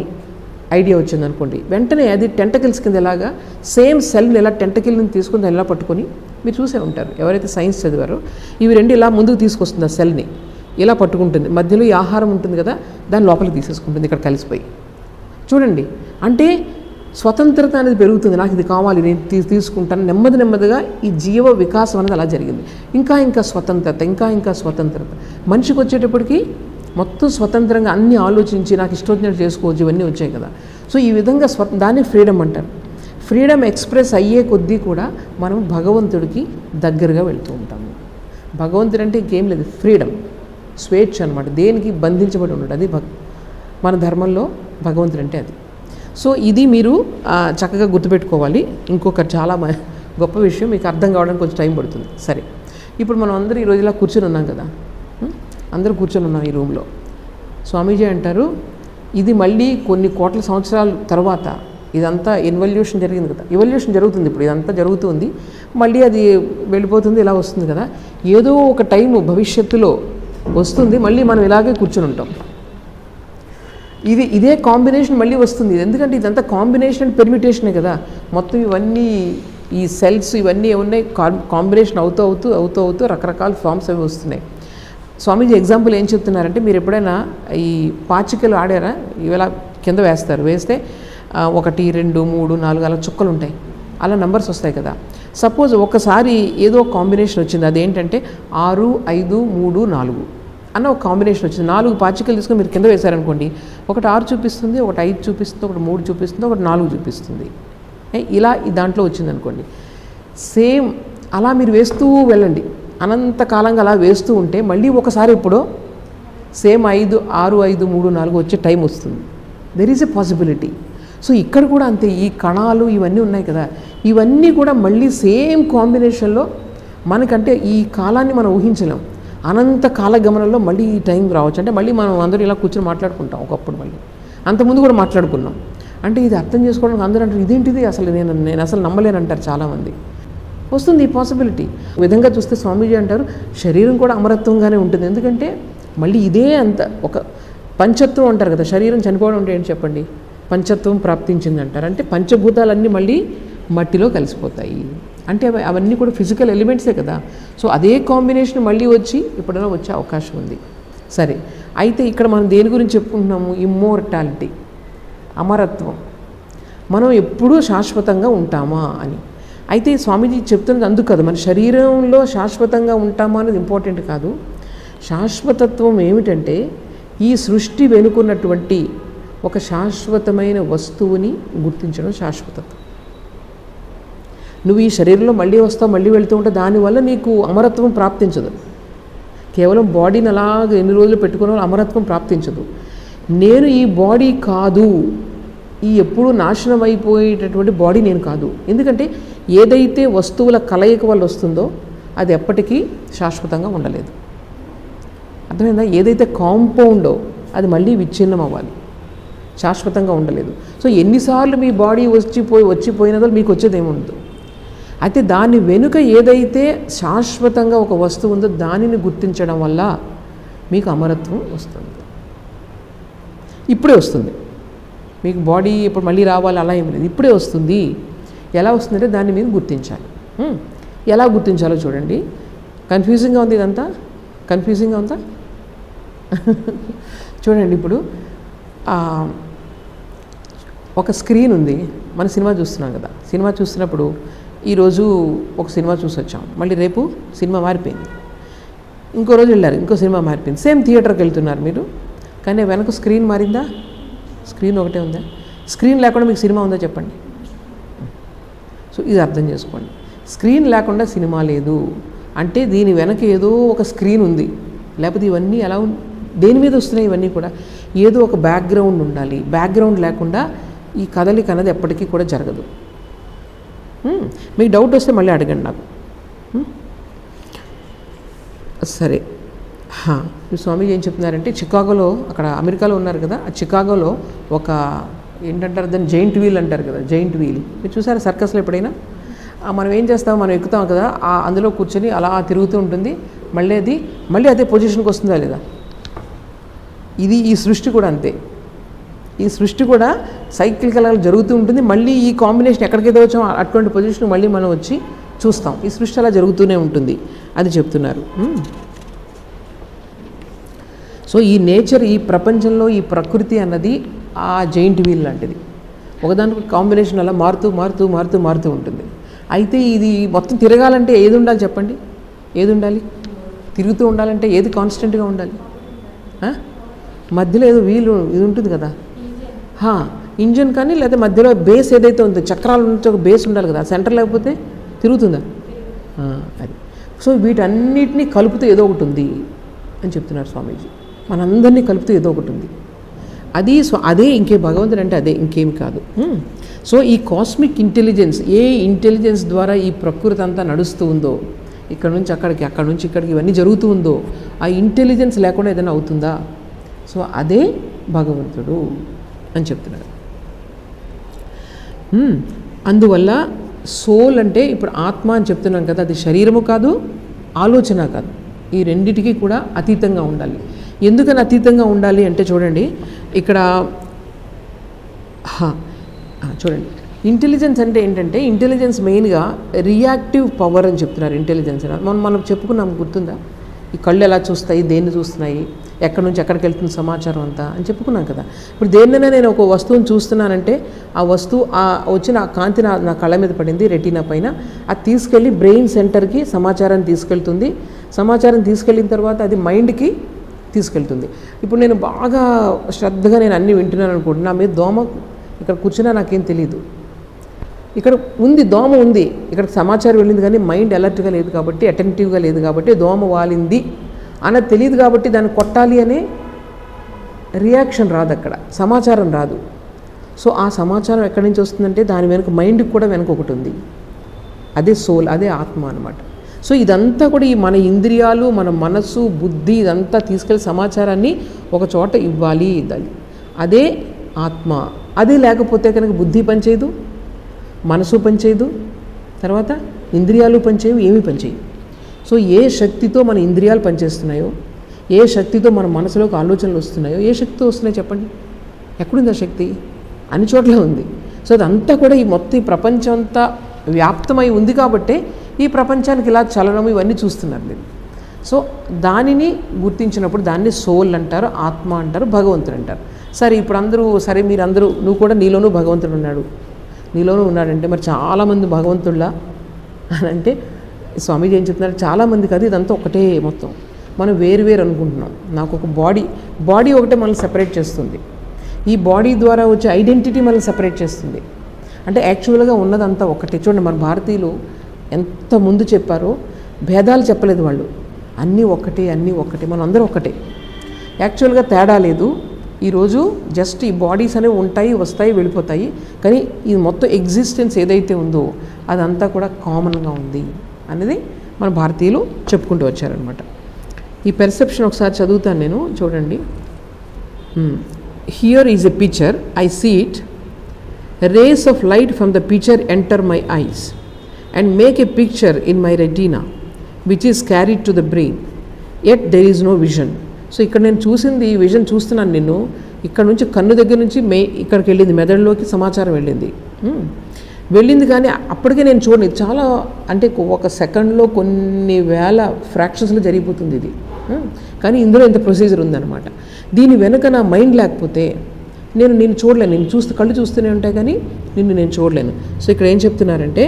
A: ఐడియా వచ్చిందనుకోండి, వెంటనే అది టెంటకిల్స్ కింద ఎలాగా సేమ్ సెల్ని ఎలా టెంటకిల్ని తీసుకుని దాన్ని ఎలా పట్టుకొని, మీరు చూసే ఉంటారు ఎవరైతే సైన్స్ చదివారో, ఇవి రెండు ఇలా ముందుకు తీసుకొస్తుంది, ఆ సెల్ని ఇలా పట్టుకుంటుంది, మధ్యలో ఈ ఆహారం ఉంటుంది కదా దాని లోపలికి తీసేసుకుంటుంది, ఇక్కడ కలిసిపోయి. చూడండి, అంటే స్వతంత్రత అనేది పెరుగుతుంది. నాకు ఇది కావాలి, నేను తీసుకుంటాను. నెమ్మదిగా ఈ జీవ వికాసం అనేది అలా జరిగింది. ఇంకా స్వతంత్రత, ఇంకా స్వతంత్రత. మనిషికి వచ్చేటప్పటికి మొత్తం స్వతంత్రంగా అన్నీ ఆలోచించి నాకు ఇష్టొచ్చినట్టు చేసుకోవచ్చు, ఇవన్నీ వచ్చాయి కదా. సో ఈ విధంగా దాన్ని ఫ్రీడమ్ అంటారు. ఫ్రీడమ్ ఎక్స్ప్రెస్ అయ్యే కొద్దీ కూడా మనం భగవంతుడికి దగ్గరగా వెళ్తూ ఉంటాము. భగవంతుడు అంటే ఇంకేం లేదు, ఫ్రీడమ్, స్వేచ్ఛ అనమాట, దేనికి బంధించబడి ఉండడు. అది మన ధర్మంలో భగవంతుడు అంటే అది. సో ఇది మీరు చక్కగా గుర్తుపెట్టుకోవాలి. ఇంకొక చాలా గొప్ప విషయం మీకు అర్థం కావడానికి కొంచెం టైం పడుతుంది. సరే, ఇప్పుడు మనం అందరూ ఈరోజు ఇలా కూర్చొని ఉన్నాం కదా, అందరూ కూర్చొని ఉన్నాం ఈ రూమ్లో. స్వామీజీ అంటారు, ఇది మళ్ళీ కొన్ని కోట్ల సంవత్సరాల తర్వాత ఇదంతా ఇన్వల్యూషన్ జరిగింది కదా, ఇవల్యూషన్ జరుగుతుంది, ఇప్పుడు ఇదంతా జరుగుతుంది, మళ్ళీ అది వెళ్ళిపోతుంది, ఇలా వస్తుంది కదా, ఏదో ఒక టైము భవిష్యత్తులో వస్తుంది, మళ్ళీ మనం ఇలాగే కూర్చొని ఉంటాం. ఇదే కాంబినేషన్ మళ్ళీ వస్తుంది. ఎందుకంటే ఇదంతా కాంబినేషన్ అండ్ పెర్మిటేషనే కదా. మొత్తం ఇవన్నీ ఈ సెల్స్ ఇవన్నీ ఏమున్నాయి, కాంబినేషన్ అవుతూ రకరకాల ఫామ్స్ అవి వస్తున్నాయి. స్వామీజీ ఎగ్జాంపుల్ ఏం చెప్తున్నారంటే, మీరు ఎప్పుడైనా ఈ పాచికలు ఆడారా, ఇవాళ కింద వేస్తే 1, 2, 3, 4 అలా చుక్కలు ఉంటాయి, అలా నెంబర్స్ వస్తాయి కదా. సపోజ్ ఒకసారి ఏదో కాంబినేషన్ వచ్చింది, అదేంటంటే 6, 5, 3, 4 అన్న ఒక కాంబినేషన్ వచ్చింది. 4 పాచికలు తీసుకొని మీరు కింద వేశారనుకోండి, ఒకటి 6 చూపిస్తుంది, ఒకటి 5 చూపిస్తుంది, ఒకటి 3 చూపిస్తుంది, ఒకటి 4 చూపిస్తుంది. ఇలా దాంట్లో వచ్చింది అనుకోండి. సేమ్ అలా మీరు వేస్తూ వెళ్ళండి, అనంతకాలంగా అలా వేస్తూ ఉంటే మళ్ళీ ఒకసారి ఇప్పుడు సేమ్ 5, 6, 5, 3, 4 వచ్చే టైం వస్తుంది. There is a possibility. So ఇక్కడ కూడా అంతే, ఈ కణాలు ఇవన్నీ ఉన్నాయి కదా, ఇవన్నీ కూడా మళ్ళీ సేమ్ కాంబినేషన్లో మనకంటే ఈ కాలాన్ని మనం ఊహించలేం. అనంత కాలగమనంలో మళ్ళీ ఈ టైం రావచ్చు. అంటే మళ్ళీ మనం అందరూ ఇలా కూర్చొని మాట్లాడుకుంటాం ఒకప్పుడు, మళ్ళీ అంతకుముందు కూడా మాట్లాడుకున్నాం. అంటే ఇది అర్థం చేసుకోవడానికి అందరూ అంటారు, ఇదేంటిది అసలు నేను అసలు నమ్మలేనంటారు చాలామంది. వస్తుంది ఈ పాసిబిలిటీ. విధంగా చూస్తే స్వామీజీ అంటారు, శరీరం కూడా అమరత్వంగానే ఉంటుంది. ఎందుకంటే మళ్ళీ ఇదే అంత ఒక పంచత్వం అంటారు కదా, శరీరం చనిపోవడం అంటే ఏంటి చెప్పండి, పంచత్వం ప్రాప్తించింది అంటారు. అంటే పంచభూతాలన్నీ మళ్ళీ మట్టిలో కలిసిపోతాయి. అంటే అవన్నీ కూడా ఫిజికల్ ఎలిమెంట్సే కదా. సో అదే కాంబినేషన్ మళ్ళీ వచ్చి ఎప్పుడైనా వచ్చే అవకాశం ఉంది. సరే, అయితే ఇక్కడ మనం దేని గురించి చెప్పుకుంటున్నాము, ఇమ్మోర్టాలిటీ, అమరత్వం. మనం ఎప్పుడూ శాశ్వతంగా ఉంటామా అని. అయితే స్వామీజీ చెప్తున్నది అందుకు కదా, మన శరీరంలో శాశ్వతంగా ఉంటామా అనేది ఇంపార్టెంట్ కాదు. శాశ్వతత్వం ఏమిటంటే ఈ సృష్టి వెనుకున్నటువంటి ఒక శాశ్వతమైన వస్తువుని గుర్తించడం శాశ్వతత్వం. నువ్వు ఈ శరీరంలో మళ్ళీ వస్తావు, మళ్ళీ వెళ్తూ ఉంటావు, దానివల్ల నీకు అమరత్వం ప్రాప్తించదు. కేవలం బాడీని అలాగ ఎన్ని రోజులు పెట్టుకున్న అమరత్వం ప్రాప్తించదు. నేను ఈ బాడీ కాదు, ఈ ఎప్పుడు నాశనం అయిపోయేటటువంటి బాడీ నేను కాదు. ఎందుకంటే ఏదైతే వస్తువుల కలయిక వల్ల వస్తుందో అది ఎప్పటికీ శాశ్వతంగా ఉండలేదు. అర్థమైందా? ఏదైతే కాంపౌండో అది మళ్ళీ విచ్ఛిన్నం అవ్వాలి, శాశ్వతంగా ఉండలేదు. సో ఎన్నిసార్లు మీ బాడీ వచ్చిపోయినదో మీకు వచ్చేది ఏముండదు. అయితే దాని వెనుక ఏదైతే శాశ్వతంగా ఒక వస్తువు ఉందో దానిని గుర్తించడం వల్ల మీకు అమరత్వం వస్తుంది. ఇప్పుడే వస్తుంది మీకు బాడీ, ఇప్పుడు మళ్ళీ రావాలి అలా ఏం లేదు, ఇప్పుడే వస్తుంది. ఎలా వస్తుందంటే దాన్ని మీరు గుర్తించాలి. ఎలా గుర్తించాలో చూడండి. కన్ఫ్యూజింగ్గా ఉంది ఇదంతా, కన్ఫ్యూజింగ్గా ఉందా? చూడండి, ఇప్పుడు ఒక స్క్రీన్ ఉంది, మన సినిమా చూస్తున్నాం కదా. సినిమా చూస్తున్నప్పుడు ఈరోజు ఒక సినిమా చూసి వచ్చాం, మళ్ళీ రేపు సినిమా మారిపోయింది, ఇంకో రోజు వెళ్ళారు, ఇంకో సినిమా మారిపోయింది. సేమ్ థియేటర్కి వెళ్తున్నారు మీరు, కానీ వెనక స్క్రీన్ మారిందా? స్క్రీన్ ఒకటే ఉందా? స్క్రీన్ లేకుండా మీకు సినిమా ఉందా చెప్పండి. సో ఇది అర్థం చేసుకోండి. స్క్రీన్ లేకుండా సినిమా లేదు అంటే దీని వెనక ఏదో ఒక స్క్రీన్ ఉంది, లేకపోతే ఇవన్నీ ఎలా దేని మీద వస్తున్నాయి ఇవన్నీ కూడా? ఏదో ఒక బ్యాక్గ్రౌండ్ ఉండాలి. బ్యాక్గ్రౌండ్ లేకుండా ఈ కదలిక అనేది ఎప్పటికీ కూడా జరగదు. మీకు డౌట్ వస్తే మళ్ళీ అడగండి నాకు. సరే, స్వామీజీ ఏం చెప్తున్నారంటే, చికాగోలో, అక్కడ అమెరికాలో ఉన్నారు కదా, ఆ చికాగోలో ఒక ఏంటంటారు దాన్ని, జైంట్ వీల్ అంటారు కదా, జైంట్ వీల్. మీరు చూసారా సర్కస్లో ఎప్పుడైనా? మనం ఏం చేస్తాం, మనం ఎక్కుతాం కదా, అందులో కూర్చొని అలా తిరుగుతూ ఉంటుంది. మళ్ళీ అదే పొజిషన్కి వస్తుందా లేదా? ఈ సృష్టి కూడా అంతే. ఈ సృష్టి కూడా సైకిల్ జరుగుతూ ఉంటుంది. మళ్ళీ ఈ కాంబినేషన్ ఎక్కడికైతే వచ్చాం అటువంటి పొజిషన్ మళ్ళీ మనం వచ్చి చూస్తాం. ఈ సృష్టి అలా జరుగుతూనే ఉంటుంది, అది చెప్తున్నారు. సో ఈ నేచర్, ఈ ప్రపంచంలో ఈ ప్రకృతి అన్నది ఆ జైంట్ వీల్ లాంటిది. ఒకదానికి కాంబినేషన్ అలా మారుతూ ఉంటుంది. అయితే ఇది మొత్తం తిరగాలంటే ఏది ఉండాలి చెప్పండి? ఏది ఉండాలి? తిరుగుతూ ఉండాలంటే ఏది కాన్స్టెంట్గా ఉండాలి? మధ్యలో ఏదో వీలు ఇది ఉంటుంది కదా, ఇంజన్ కానీ, లేదా మధ్యలో బేస్ ఏదైతే ఉందో, చక్రాల నుంచి ఒక బేస్ ఉండాలి కదా, సెంటర్ లేకపోతే తిరుగుతుందా? అది. సో వీటన్నిటినీ కలుపుతూ ఏదో ఒకటి ఉంది అని చెప్తున్నారు స్వామీజీ. మనందరినీ కలుపుతూ ఏదో ఒకటి ఉంది. అదే ఇంకే భగవంతుడు అంటే అదే, ఇంకేమి కాదు. సో ఈ కాస్మిక్ ఇంటెలిజెన్స్, ఏ ఇంటెలిజెన్స్ ద్వారా ఈ ప్రకృతి అంతా నడుస్తూ ఉందో, ఇక్కడ నుంచి అక్కడికి, అక్కడి నుంచి ఇక్కడికి ఇవన్నీ జరుగుతూ ఉందో, ఆ ఇంటెలిజెన్స్ లేకుండా ఏదైనా అవుతుందా? సో అదే భగవంతుడు అని చెప్తున్నాడు. అందువల్ల సోల్ అంటే ఇప్పుడు ఆత్మ అని చెప్తున్నాం కదా, అది శరీరము కాదు, ఆలోచన కాదు, ఈ రెండిటికి కూడా అతీతంగా ఉండాలి. ఎందుకని అతీతంగా ఉండాలి అంటే చూడండి, ఇక్కడ చూడండి, ఇంటెలిజెన్స్ అంటే ఏంటంటే, ఇంటెలిజెన్స్ మెయిన్గా రియాక్టివ్ పవర్ అని చెప్తున్నారు. ఇంటెలిజెన్స్ మనం చెప్పుకున్నాం, గుర్తుందా? ఈ కళ్ళు ఎలా చూస్తాయి, దేన్ని చూస్తున్నాయి, ఎక్కడి నుంచి ఎక్కడికి వెళ్తుంది సమాచారం అంతా అని చెప్పుకున్నాం కదా. ఇప్పుడు దేన్నైనా నేను ఒక వస్తువుని చూస్తున్నానంటే, ఆ వస్తువు వచ్చిన ఆ కాంతి నా కళ్ళ మీద పడింది, రెటీనా పైన, అది తీసుకెళ్ళి బ్రెయిన్ సెంటర్కి సమాచారాన్ని తీసుకెళ్తుంది. సమాచారం తీసుకెళ్ళిన తర్వాత అది మైండ్కి తీసుకెళ్తుంది. ఇప్పుడు నేను బాగా శ్రద్ధగా నేను అన్నీ వింటున్నాను అనుకోండి, నా మీద దోమ ఇక్కడ కూర్చున్నా నాకేం తెలియదు. ఇక్కడ ఉంది, దోమ ఉంది, ఇక్కడ సమాచారం వెళ్ళింది, కానీ మైండ్ అలర్ట్గా లేదు కాబట్టి, అటెంటివ్గా లేదు కాబట్టి దోమ వాలింది అన్నది తెలియదు కాబట్టి దాన్ని కొట్టాలి అనే రియాక్షన్ రాదు, అక్కడ సమాచారం రాదు. సో ఆ సమాచారం ఎక్కడి నుంచి వస్తుందంటే దాని వెనుక మైండ్కి కూడా వెనుక ఒకటి ఉంది, అదే సోల్, అదే ఆత్మ అనమాట. సో ఇదంతా కూడా ఈ మన ఇంద్రియాలు, మన మనస్సు, బుద్ధి ఇదంతా తీసుకెళ్ళి సమాచారాన్ని ఒక చోట ఇవ్వాలి, అదే ఆత్మ. అదే లేకపోతే కనుక బుద్ధి పనిచేయదు, మనసు పనిచేయదు, తర్వాత ఇంద్రియాలు పనిచేయవు, ఏమీ పనిచేయవు. సో ఏ శక్తితో మన ఇంద్రియాలు పనిచేస్తున్నాయో, ఏ శక్తితో మన మనసులోకి ఆలోచనలు వస్తున్నాయో, ఏ శక్తితో వస్తున్నాయో చెప్పండి? ఎక్కడుంది ఆ శక్తి? అన్ని చోట్ల ఉంది. సో అదంతా కూడా ఈ మొత్తం ప్రపంచం అంతా వ్యాప్తమై ఉంది కాబట్టే ఈ ప్రపంచానికి ఇలా చలనం ఇవన్నీ చూస్తున్నారు మీరు. సో దానిని గుర్తించినప్పుడు దాన్ని సోల్ అంటారు, ఆత్మ అంటారు, భగవంతుడు అంటారు. సరే ఇప్పుడు మీరందరూ నువ్వు కూడా నీలోనూ భగవంతుడు ఉన్నాడు, నీలోనూ ఉన్నాడంటే మరి చాలామంది భగవంతుళ్ళ అని అంటే స్వామీజీ ఏం చెప్తున్నారు, చాలామంది కాదు, ఇదంతా ఒకటే మొత్తం. మనం వేరు అనుకుంటున్నాం. నాకు ఒక బాడీ ఒకటే మనల్ని సెపరేట్ చేస్తుంది. ఈ బాడీ ద్వారా వచ్చే ఐడెంటిటీ మనల్ని సెపరేట్ చేస్తుంది. అంటే యాక్చువల్గా ఉన్నదంతా ఒకటే. చూడండి, మన భారతీయులు ఎంత ముందు చెప్పారో, భేదాలు చెప్పలేదు వాళ్ళు, అన్నీ ఒకటే, మనం అందరూ ఒకటే. యాక్చువల్గా తేడా లేదు. ఈరోజు జస్ట్ ఈ బాడీస్ అనేవి ఉంటాయి, వస్తాయి, వెళ్ళిపోతాయి, కానీ ఈ మొత్తం ఎగ్జిస్టెన్స్ ఏదైతే ఉందో అదంతా కూడా కామన్గా ఉంది అనేది మన భారతీయులు చెప్పుకుంటూ వచ్చారనమాట. ఈ పెర్సెప్షన్ ఒకసారి చదువుతాను నేను, చూడండి. Here is a picture, I see it, rays of light from the picture enter my eyes and make a picture in my retina which is carried to the brain, yet there is no vision. So ఇక్కడ నేను చూసింది, ఈ vision చూస్తున్నాను, నేను ఇక్కడ నుంచి కన్ను దగ్గర నుంచి ఇక్కడికి వెళ్ళింది, మెదడులోకి సమాచారం వెళ్ళింది కానీ అప్పటికే నేను చూడండి, చాలా అంటే ఒక సెకండ్లో కొన్ని వేల ఫ్రాక్షన్స్లో జరిగిపోతుంది ఇది. కానీ ఇందులో ఇంత ప్రొసీజర్ ఉందన్నమాట. దీని వెనుక నా మైండ్ లేకపోతే నేను చూడలేను. నేను కళ్ళు చూస్తూనే ఉంటాయి కానీ నేను చూడలేను. సో ఇక్కడ ఏం చెప్తున్నారంటే,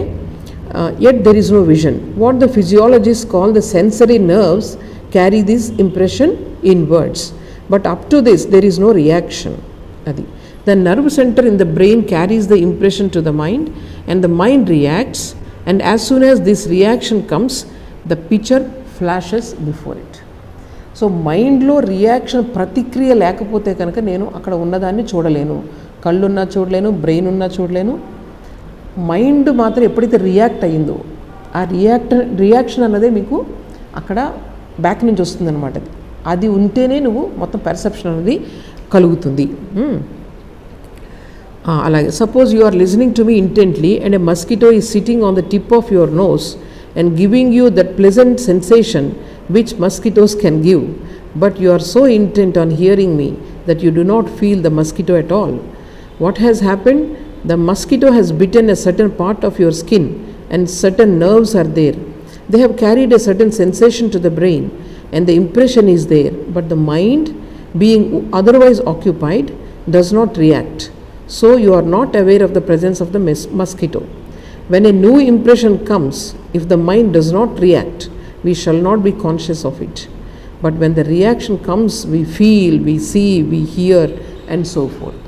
A: yet there is no vision. What the physiologists call the sensory nerves carry this impression in words, but up to this there is no reaction. The nerve center in the brain carries the impression to the mind, and the mind reacts, and as soon as this reaction comes, the picture flashes before it. So మైండ్లో reaction ప్రతిక్రియ లేకపోతే కనుక నేను అక్కడ ఉన్నదాన్ని చూడలేను. కళ్ళున్నా చూడలేను, brain ఉన్నా చూడలేను. మైండ్ మాత్రం ఎప్పుడైతే రియాక్ట్ అయ్యిందో ఆ రియాక్షన్ అన్నదే మీకు అక్కడ బ్యాక్ నుంచి వస్తుందన్నమాట. అది ఉంటేనే నువ్వు మొత్తం పర్సెప్షన్ అనేది కలుగుతుంది. అలాగే suppose you are listening to me intently and a mosquito is sitting on the tip of your nose and giving you that pleasant sensation which mosquitoes can give, but you are so intent on hearing me that you do not feel the mosquito at all. What has happened? The mosquito has bitten a certain part of your skin and certain nerves are there. They have carried a certain sensation to the brain and the impression is there, but the mind, being otherwise occupied, does not react. So you are not aware of the presence of the mosquito. When a new impression comes, if the mind does not react, we shall not be conscious of it. But when the reaction comes, we feel, we see, we hear and so forth.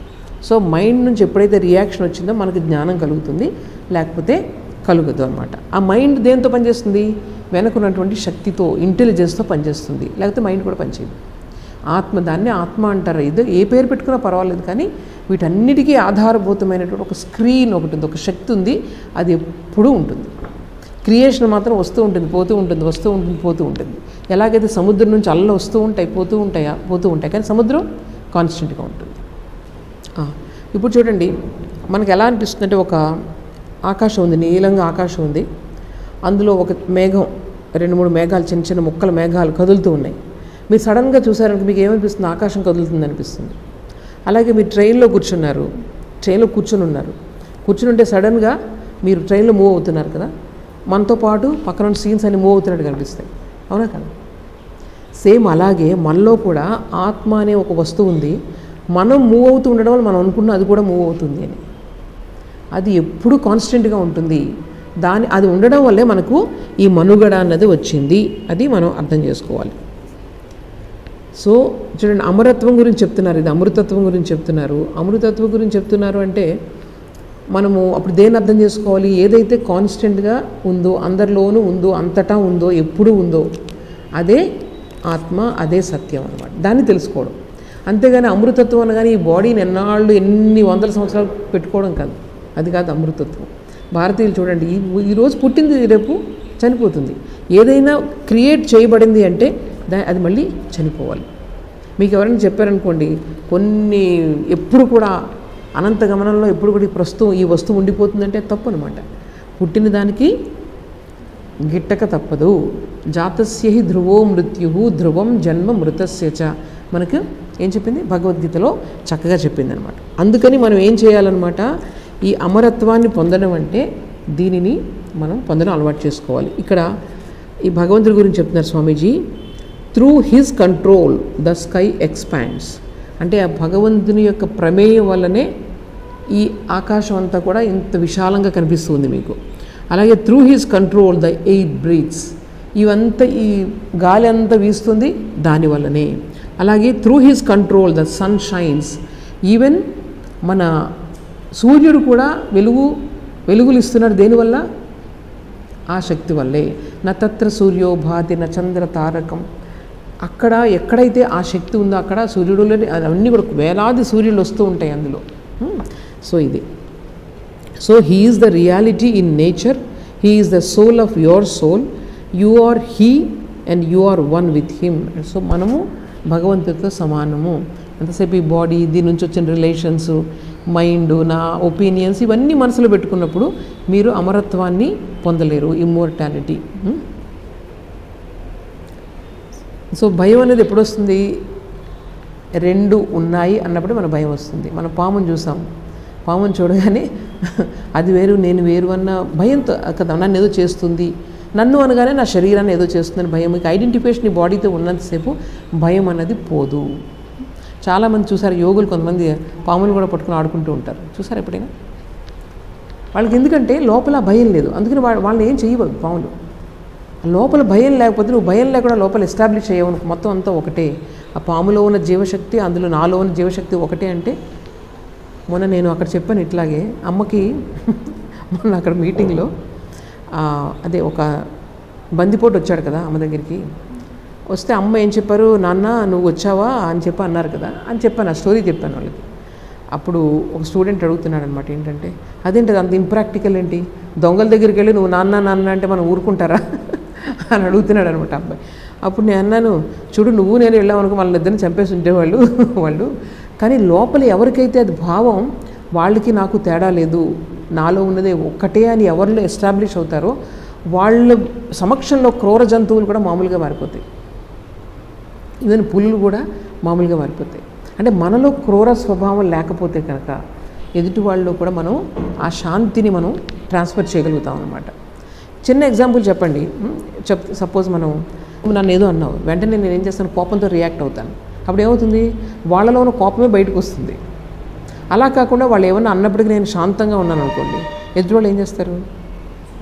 A: So mind నుంచి ఎప్పుడైతే reaction వచ్చిందో మనకు జ్ఞానం కలుగుతుంది, లేకపోతే కలుగదు అనమాట. ఆ మైండ్ దేంతో పనిచేస్తుంది? వెనకున్నటువంటి శక్తితో, ఇంటెలిజెన్స్తో పనిచేస్తుంది, లేకపోతే మైండ్ కూడా పనిచేయదు. ఆత్మ, దాన్ని ఆత్మ అంటారు. ఇది ఏ పేరు పెట్టుకున్నా పర్వాలేదు, కానీ వీటన్నిటికీ ఆధారభూతమైనటువంటి ఒక స్క్రీన్ ఒకటి ఉంది, ఒక శక్తి ఉంది, అది ఎప్పుడూ ఉంటుంది. క్రియేషన్ మాత్రం వస్తూ ఉంటుంది, పోతూ ఉంటుంది, వస్తూ ఉంటుంది, పోతూ ఉంటుంది. ఎలాగైతే సముద్రం నుంచి అలలు వస్తూ ఉంటాయి, పోతూ ఉంటాయి, కానీ సముద్రం కాన్స్టెంట్గా ఉంటుంది. ఇప్పుడు చూడండి, మనకు ఎలా అనిపిస్తుంది అంటే, ఒక ఆకాశం ఉంది, నీలంగా ఆకాశం ఉంది, అందులో ఒక మేఘం, 2-3 మేఘాలు, చిన్న చిన్న ముక్కల మేఘాలు కదులుతూ ఉన్నాయి. మీరు సడన్గా చూసారంటే మీకు ఏమనిపిస్తుంది? ఆకాశం కదులుతుంది అనిపిస్తుంది. అలాగే మీరు ట్రైన్లో కూర్చుని ఉన్నారు, కూర్చుని ఉంటే సడన్గా మీరు ట్రైన్లో మూవ్ అవుతున్నారు కదా, మనతో పాటు పక్కన సీన్స్ అన్ని మూవ్ అవుతున్నట్టు కనిపిస్తాయి, అవునా కదా? సేమ్ అలాగే మనలో కూడా ఆత్మ అనే ఒక వస్తువు ఉంది. మనం మూవ్ అవుతూ ఉండడం వల్ల మనం అనుకున్న అది కూడా మూవ్ అవుతుంది అని. అది ఎప్పుడు కాన్స్టెంట్గా ఉంటుంది. అది ఉండడం వల్లే మనకు ఈ మనుగడ అన్నది వచ్చింది. అది మనం అర్థం చేసుకోవాలి. సో చూడండి, అమరత్వం గురించి చెప్తున్నారు, ఇది అమృతత్వం గురించి చెప్తున్నారు. అమృతత్వం గురించి చెప్తున్నారు అంటే మనము అప్పుడు దేన్ని అర్థం చేసుకోవాలి? ఏదైతే కాన్స్టెంట్గా ఉందో, అందరిలోనూ ఉందో, అంతటా ఉందో, ఎప్పుడూ ఉందో, అదే ఆత్మ, అదే సత్యం అన్నమాట. దాన్ని తెలుసుకోవడం. అంతేగాని అమృతత్వం అనగానే ఈ బాడీని ఎన్ని వందల సంవత్సరాలు పెట్టుకోవడం కాదు. అది కాదు అమృతత్వం. భారతీయులు చూడండి, ఈరోజు పుట్టింది, రేపు చనిపోతుంది. ఏదైనా క్రియేట్ చేయబడింది అంటే అది మళ్ళీ చనిపోవాలి. మీకు ఎవరైనా చెప్పారనుకోండి, కొన్ని ఎప్పుడు కూడా అనంత గమనంలో ఎప్పుడు కూడా ఈ వస్తువు ఉండిపోతుందంటే తప్పు అనమాట. పుట్టిన దానికి గిట్టక తప్పదు. జాతస్య హి ధ్రువో మృత్యు ధ్రువం జన్మ మృతస్య చ, మనకు ఏం చెప్పింది? భగవద్గీతలో చక్కగా చెప్పింది అనమాట. అందుకని మనం ఏం చేయాలన్నమాట? ఈ అమరత్వాన్ని పొందడం అంటే దీనిని మనం పొందడం అలవాటు చేసుకోవాలి. ఇక్కడ ఈ భగవంతుడి గురించి చెప్తున్నారు Swamiji. Through his control the sky expands. అంటే ఆ భగవంతుని యొక్క ప్రమేయం వల్లనే ఈ ఆకాశం అంతా కూడా ఇంత విశాలంగా కనిపిస్తుంది మీకు. అలాగే through his control the air breathes, ఇవంతా ఈ గాలి అంతా వీస్తుంది దానివల్లనే. అలాగే through his control the sun shines. Even మన సూర్యుడు కూడా వెలుగులు ఇస్తున్నాడు దేనివల్ల? ఆ శక్తి వల్లే. నత్ర సూర్యో భాతి న చంద్ర తారకం. అక్కడ ఎక్కడైతే ఆ శక్తి ఉందో అక్కడ సూర్యుడులో అన్నీ కూడా వేలాది సూర్యులు వస్తూ ఉంటాయి అందులో. సో ఇది, so he is the reality in nature, he is the soul of your soul, you are he and you are one with him. So మనము భగవంతుడితో సమానము. ఎంతసేపు ఈ బాడీ, దీని నుంచి వచ్చిన రిలేషన్స్, మైండ్, నా ఒపీనియన్స్, ఇవన్నీ మనసులో పెట్టుకున్నప్పుడు మీరు అమరత్వాన్ని పొందలేరు, ఇమ్మోర్టాలిటీ. సో భయం అనేది ఎప్పుడు వస్తుంది? 2 ఉన్నాయి అన్నప్పుడు మన భయం వస్తుంది. మనం పాముని చూసాం, పాముని చూడగానే అది వేరు నేను వేరు అన్న భయంతో కదా, నన్ను ఏదో చేస్తుంది, నన్ను అనగానే నా శరీరాన్ని ఏదో చేస్తుందని భయం. మీకు ఐడెంటిఫికేషన్ ఈ బాడీతో ఉన్నంతసేపు భయం అన్నది పోదు. చాలామంది చూసారు, యోగులు కొంతమంది పాములు కూడా పట్టుకుని ఆడుకుంటూ ఉంటారు, చూసారు ఎప్పుడైనా? వాళ్ళకి ఎందుకంటే లోపల భయం లేదు, అందుకని వాళ్ళని ఏం చేయవద్దు పాములు. లోపల భయం లేకపోతే, నువ్వు భయం లేకుండా లోపల ఎస్టాబ్లిష్ చేయవు, మొత్తం అంతా ఒకటే. ఆ పాములో ఉన్న జీవశక్తి, అందులో నాలో ఉన్న జీవశక్తి ఒకటే అంటే. మొన్న నేను అక్కడ చెప్పాను ఇట్లాగే అమ్మకి, మొన్న అక్కడ మీటింగ్లో అదే ఒక బందిపోటు వచ్చాడు కదా అమ్మ దగ్గరికి. వస్తే అమ్మ ఏం చెప్పారు, నాన్న నువ్వు వచ్చావా అని చెప్పి అన్నారు కదా అని చెప్పాను, ఆ స్టోరీ చెప్పాను వాళ్ళకి. అప్పుడు ఒక స్టూడెంట్ అడుగుతున్నాడు అనమాట, ఏంటంటే అదేంటి అంత ఇంప్రాక్టికల్ ఏంటి, దొంగల దగ్గరికి వెళ్ళి నువ్వు నాన్న నాన్న అంటే మనం ఊరుకుంటారా అని అడుగుతున్నాడు అనమాట అబ్బాయి. అప్పుడు నేను అన్నాను, చూడు నువ్వు నేను వెళ్ళామనుకో వాళ్ళిద్దరిని చంపేసి ఉండేవాళ్ళు వాళ్ళు, కానీ లోపల ఎవరికైతే అది భావం వాళ్ళకి నాకు తేడా లేదు, నాలో ఉన్నదే ఒక్కటే అని ఎవరిలో ఎస్టాబ్లిష్ అవుతారో వాళ్ళ సమక్షంలో క్రూర జంతువులు కూడా మామూలుగా మారిపోతాయి, ఈవెన్ పులులు కూడా మామూలుగా మారిపోతాయి. అంటే మనలో క్రూర స్వభావం లేకపోతే కనుక ఎదుటి వాళ్ళలో కూడా మనం ఆ శాంతిని మనం ట్రాన్స్ఫర్ చేయగలుగుతాం అన్నమాట. చిన్న ఎగ్జాంపుల్ చెప్పండి. సపోజ్ మనం నన్ను ఏదో అన్నావు, వెంటనే నేను ఏం చేస్తాను, కోపంతో రియాక్ట్ అవుతాను. అప్పుడు ఏమవుతుంది, వాళ్ళలో ఉన్న కోపమే బయటకు వస్తుంది. అలా కాకుండా వాళ్ళు ఏమన్నా అన్నప్పటికీ నేను శాంతంగా ఉన్నాను అనుకోండి, ఎదుటి వాళ్ళు ఏం చేస్తారు,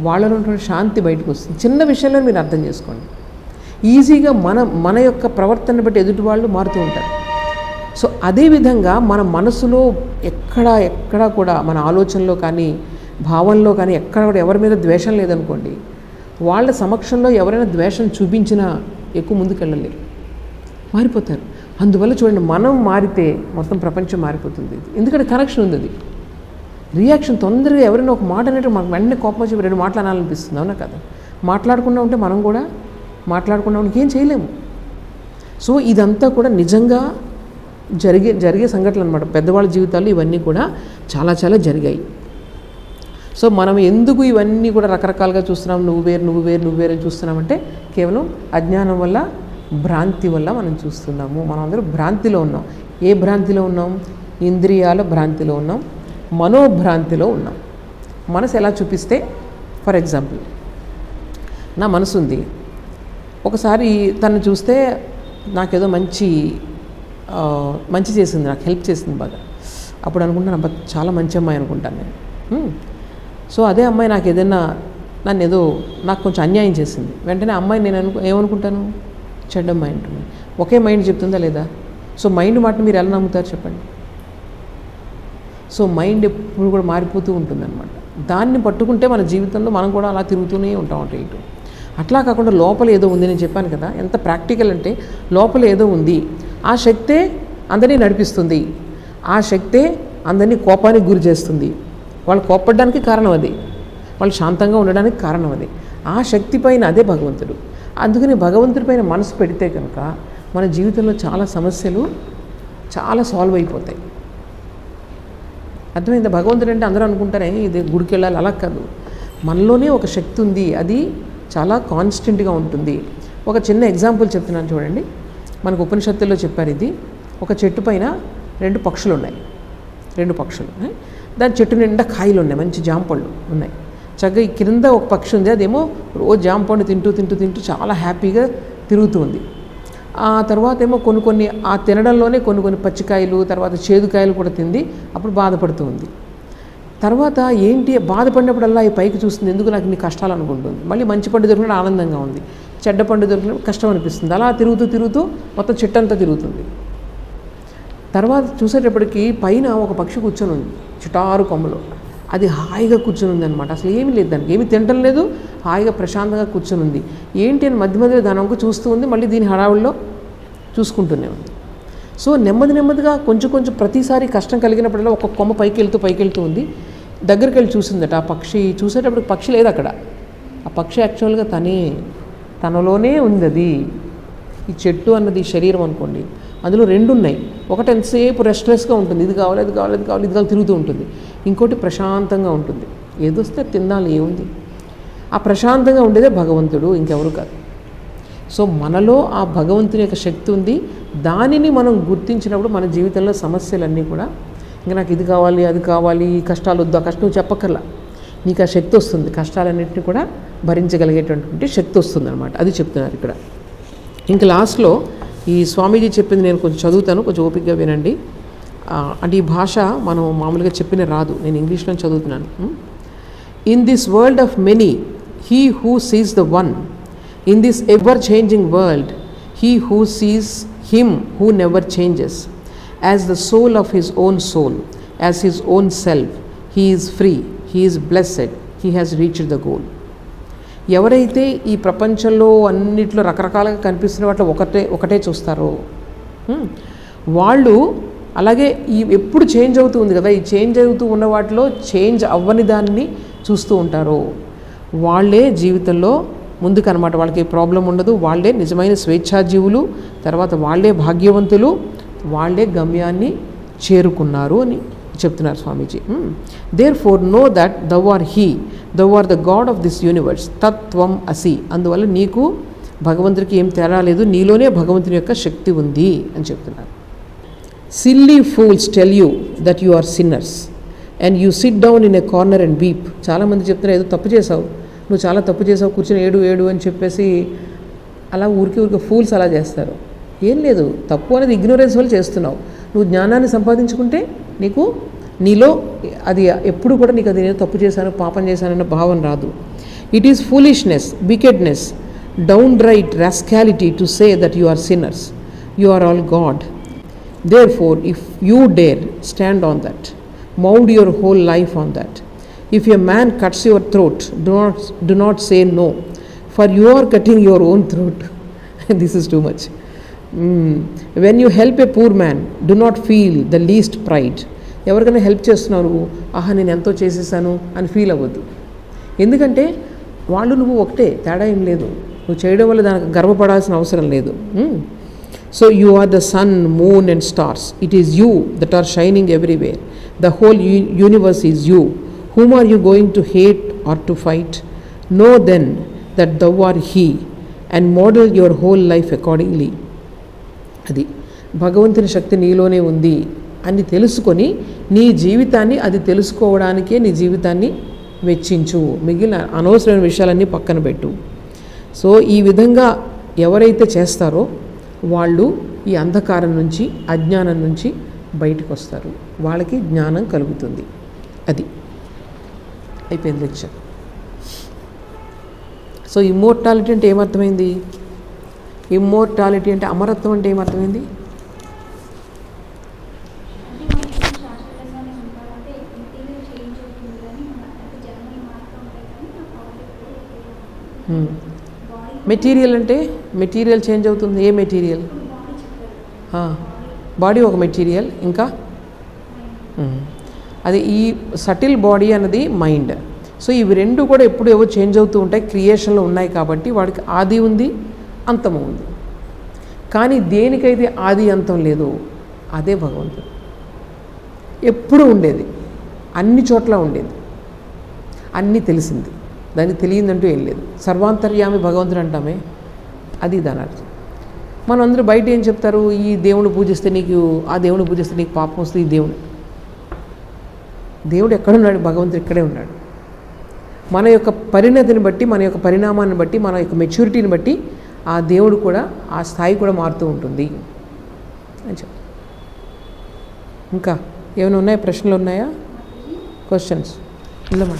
A: వాళ్ళలో ఉన్న శాంతి బయటకు వస్తుంది. చిన్న విషయంలో మీరు అర్థం చేసుకోండి. ఈజీగా మన యొక్క ప్రవర్తన బట్టి ఎదుటి వాళ్ళు మారుతూ ఉంటారు. సో అదేవిధంగా మన మనసులో ఎక్కడ కూడా మన ఆలోచనలో కానీ భావంలో కానీ ఎక్కడ కూడా ఎవరి మీద ద్వేషం లేదనుకోండి, వాళ్ళ సమక్షంలో ఎవరైనా ద్వేషం చూపించినా ఎక్కువ ముందుకెళ్ళలేరు, మారిపోతారు. అందువల్ల చూడండి, మనం మారితే మొత్తం ప్రపంచం మారిపోతుంది. ఎందుకంటే కనెక్షన్ ఉంది, అది రియాక్షన్ తొందరగా ఎవరైనా ఒక మాట అనేవి మనకు వెంటనే కోపం వచ్చి రెండు మాటలు అనాలనిపిస్తుంది, అవునా కదా. మాట్లాడకుండా ఉంటే మనం కూడా మాట్లాడకుండా ఉంటే ఏం చేయలేము. సో ఇదంతా కూడా నిజంగా జరిగే సంఘటనలు అనమాట. పెద్దవాళ్ళ జీవితాల్లో ఇవన్నీ కూడా చాలా చాలా జరిగాయి. సో మనం ఎందుకు ఇవన్నీ కూడా రకరకాలుగా చూస్తున్నాం, నువ్వు వేరు అని చూస్తున్నామంటే కేవలం అజ్ఞానం వల్ల, భ్రాంతి వల్ల మనం చూస్తున్నాము. మనం అందరూ భ్రాంతిలో ఉన్నాం. ఏ భ్రాంతిలో ఉన్నాం, ఇంద్రియాల భ్రాంతిలో ఉన్నాం, మనోభ్రాంతిలో ఉన్నాం. మనసు ఎలా చూపిస్తే, ఫర్ ఎగ్జాంపుల్ నా మనసు ఉంది, ఒకసారి తను చూస్తే నాకేదో మంచి చేసింది, నాకు హెల్ప్ చేసింది బాగా, అప్పుడు అనుకుంటాను అబ్బా చాలా మంచి అమ్మాయి అనుకుంటాను నేను. సో అదే అమ్మాయి నాకు కొంచెం అన్యాయం చేసింది, వెంటనే అమ్మాయి నేను ఏమనుకుంటాను, చెడ్డ అమ్మాయి అంటున్నాను. ఒకే మైండ్ చెప్తుందా లేదా? సో మైండ్ మాటని మీరు ఎలా నమ్ముతారు చెప్పండి? సో మైండ్ ఎప్పుడు కూడా మారిపోతూ ఉంటుందన్నమాట. దాన్ని పట్టుకుంటే మన జీవితంలో మనం కూడా అలా తిరుగుతూనే ఉంటాం అటు ఇటు. అట్లా కాకుండా లోపల ఏదో ఉంది, నేను చెప్పాను కదా ఎంత ప్రాక్టికల్ అంటే, లోపల ఏదో ఉంది, ఆ శక్తే అందరినీ నడిపిస్తుంది, ఆ శక్తే అందరినీ కోపానికి గురి చేస్తుంది. వాళ్ళు కోప్పడడానికి కారణం అది, వాళ్ళు శాంతంగా ఉండడానికి కారణం అది. ఆ శక్తి పైన అదే భగవంతుడు. అందుకని భగవంతుడి పైన మనసు పెడితే కనుక మన జీవితంలో చాలా సమస్యలు చాలా సాల్వ్ అయిపోతాయి. అర్థమైందా? భగవంతుడు అంటే అందరూ అనుకుంటారే ఇది గుడికి వెళ్ళాలి, అలా కాదు. మనలోనే ఒక శక్తి ఉంది, అది చాలా కాన్స్టెంట్గా ఉంటుంది. ఒక చిన్న ఎగ్జాంపుల్ చెప్తున్నాను చూడండి. మనకు ఉపనిషత్తుల్లో చెప్పారు ఇది. ఒక చెట్టు పైన రెండు పక్షులు ఉన్నాయి, దాని చెట్టు నిండా కాయలు ఉన్నాయి, మంచి జాంపళ్ళు ఉన్నాయి. చక్కగా ఈ క్రింద ఒక పక్షి ఉంది, అదేమో రోజు జాంపండు తింటూ చాలా హ్యాపీగా తిరుగుతూ ఉంది. ఆ తర్వాత ఏమో కొన్ని ఆ తినడంలోనే కొన్ని పచ్చికాయలు, తర్వాత చేదుకాయలు కూడా తింది, అప్పుడు బాధపడుతూ ఉంది. తర్వాత ఏంటి బాధపడినప్పుడల్లా ఈ పైకి చూస్తుంది, ఎందుకు నాకు ఇన్ని కష్టాలు అనుకుంటుంది. మళ్ళీ మంచి పండు దొరికినప్పుడు ఆనందంగా ఉంది, చెడ్డ పండు దొరికినప్పుడు కష్టం అనిపిస్తుంది. అలా తిరుగుతూ మొత్తం చెట్టు అంతా తిరుగుతుంది. తర్వాత చూసేటప్పటికి పైన ఒక పక్షి కూర్చొని ఉంది, చిటారు కొమ్మలో. అది హాయిగా కూర్చొని ఉంది అనమాట. అసలు ఏమీ లేదు, దానికి ఏమీ తినటం లేదు, హాయిగా ప్రశాంతంగా కూర్చొని ఉంది. ఏంటి అని మధ్యలో దాని వంక చూస్తూ ఉంది, మళ్ళీ దీని హడావుల్లో చూసుకుంటూనే ఉంది. సో నెమ్మదిగా కొంచెం ప్రతిసారి కష్టం కలిగినప్పుడల్లా ఒక కొమ్మ పైకి వెళ్తూ ఉంది. దగ్గరికి వెళ్ళి చూసిందట ఆ పక్షి. చూసేటప్పుడు పక్షి లేదు అక్కడ. ఆ పక్షి యాక్చువల్గా తనలోనే ఉంది. అది ఈ చెట్టు అన్నది శరీరం అనుకోండి, అందులో రెండు ఉన్నాయి. ఒకటి ఎంతసేపు రెస్ట్లెస్గా ఉంటుంది, ఇది కావాలి తిరుగుతూ ఉంటుంది. ఇంకోటి ప్రశాంతంగా ఉంటుంది, ఏదొస్తే తినాలి, ఏముంది. ఆ ప్రశాంతంగా ఉండేదే భగవంతుడు, ఇంకెవరు కాదు. సో మనలో ఆ భగవంతుని యొక్క శక్తి ఉంది. దానిని మనం గుర్తించినప్పుడు మన జీవితంలో సమస్యలన్నీ కూడా, ఇంకా నాకు ఇది కావాలి, అది కావాలి, ఈ కష్టాలు వద్దు, ఆ కష్టం చెప్పక్కర్లా, నీకు ఆ శక్తి వస్తుంది. కష్టాలన్నింటినీ కూడా భరించగలిగేటటువంటి శక్తి వస్తుంది అనమాట. అది చెప్తున్నారు ఇక్కడ. ఇంక లాస్ట్లో ఈ స్వామీజీ చెప్పింది నేను కొంచెం చదువుతాను, కొంచెం ఓపికగా వినండి. అంటే ఈ భాష మనం మామూలుగా చెప్పిన రాదు, నేను ఇంగ్లీష్లో చదువుతున్నాను. In this world of many he who sees the one, in this ever changing world he who sees him who never changes, as the soul of his own soul, as his own self, he is free, he is blessed, he has reached the goal. ఎవరైతే ఈ ప్రపంచంలో అన్నిట్లో రకరకాలుగా కనిపిస్తున్న వాటిలో ఒకటే చూస్తారో వాళ్ళు, అలాగే ఈ ఎప్పుడు చేంజ్ అవుతూ ఉంది కదా, ఈ చేంజ్ అవుతూ ఉన్న వాటిలో చేంజ్ అవ్వని దాన్ని చూస్తూ ఉంటారో వాళ్ళే జీవితంలో ముందుకనమాట. వాళ్ళకి ప్రాబ్లం ఉండదు, వాళ్ళే నిజమైన స్వేచ్ఛాజీవులు, తర్వాత వాళ్ళే భాగ్యవంతులు, వాళ్ళే గమ్యాన్ని చేరుకున్నారు అని చెప్తున్నారు Swamiji. Therefore know that thou art the god of this universe, తత్వం అసి. అందువల్ల నీకు భగవంతుడికి ఏం తేడా లేదు, నీలోనే భగవంతుని యొక్క శక్తి ఉంది అని చెప్తున్నారు. Silly fools tell you that you are sinners and you sit down in a corner and weep. చాలామంది చెప్తున్నారు ఏదో తప్పు చేసావు, నువ్వు చాలా తప్పు చేసావు, కూర్చొని ఏడు అని చెప్పేసి అలా ఊరికి ఫూల్స్ అలా చేస్తారు. ఏం లేదు, తప్పు అనేది ఇగ్నోరెన్స్ వల్ల చేస్తున్నావు. నువ్వు జ్ఞానాన్ని సంపాదించుకుంటే నీలో అది ఎప్పుడు కూడా నీకు అది నేను తప్పు చేశాను, పాపం చేశానన్న భావన రాదు. It is foolishness, wickedness, down right rascality to say that you are sinners. You are all God. Therefore, if you dare, stand on that. Mould your whole life on that. If a man cuts your throat, do not say no, for you are cutting your own throat. This is too much. When you help a poor man, do not feel the least pride. ఎవరికైనా help చేస్తున్నావు నువ్వు, ఆహా నేను ఎంతో చేసేసాను అని feel అవ్వద్దు. ఎందుకంటే వాళ్ళు నువ్వు ఒకటే, తేడా ఏం లేదు. నువ్వు చేయడం వల్ల దానికి గర్వపడాల్సిన అవసరం లేదు. So you are the sun, moon and stars. It is you that are shining everywhere. The whole universe is you. Whom are you going to hate or to fight? Know then that thou art He, and model your whole life accordingly. అది భగవంతుని శక్తి నీలోనే ఉంది అని తెలుసుకొని నీ జీవితాన్ని అది తెలుసుకోవడానికే నీ జీవితాన్ని వెచ్చించు, మిగిలిన అనవసరమైన విషయాలన్నీ పక్కన పెట్టు. సో ఈ విధంగా ఎవరైతే చేస్తారో వాళ్ళు ఈ అంధకారం నుంచి, అజ్ఞానం నుంచి బయటకు వస్తారు, వాళ్ళకి జ్ఞానం కలుగుతుంది. అది అయిపోయింది లెక్చర్. సో ఇమ్మోర్టాలిటీ అంటే ఏమర్థమైంది? ఇమ్మోర్టాలిటీ అంటే అమరత్వం అంటే ఏమర్థమైంది? మెటీరియల్ అంటే మెటీరియల్ చేంజ్ అవుతుంది. ఏ మెటీరియల్? బాడీ ఒక మెటీరియల్, ఇంకా అది ఈ సటిల్ బాడీ అన్నది మైండ్. సో ఇవి రెండు కూడా ఎప్పుడు ఏవో చేంజ్ అవుతూ ఉంటాయి, క్రియేషన్లో ఉన్నాయి కాబట్టి వాడికి ఆది ఉంది, అంతము ఉంది. కానీ దేనికైతే ఆది అంతం లేదు అదే భగవంతుడు. ఎప్పుడు ఉండేది, అన్ని చోట్ల ఉండేది, అన్నీ తెలిసింది, దానికి తెలియదంటూ ఏం లేదు. సర్వాంతర్యామి భగవంతుడు అంటామే, అది దాని అర్థం. మనం అందరూ బయట ఏం చెప్తారు, ఈ దేవుడు పూజిస్తే నీకు, ఆ దేవుడు పూజిస్తే నీకు పాపం వస్తుంది. ఈ దేవుడు ఎక్కడున్నాడు? భగవంతుడు ఇక్కడే ఉన్నాడు. మన యొక్క పరిణతిని బట్టి, మన యొక్క పరిణామాన్ని బట్టి, మన యొక్క మెచ్యూరిటీని బట్టి ఆ దేవుడు కూడా, ఆ స్థాయి కూడా మారుతూ ఉంటుంది అని చెప్పి. ఇంకా ఏమైనా ఉన్నాయా? ప్రశ్నలు ఉన్నాయా? క్వశ్చన్స్ ఉందమ్మా.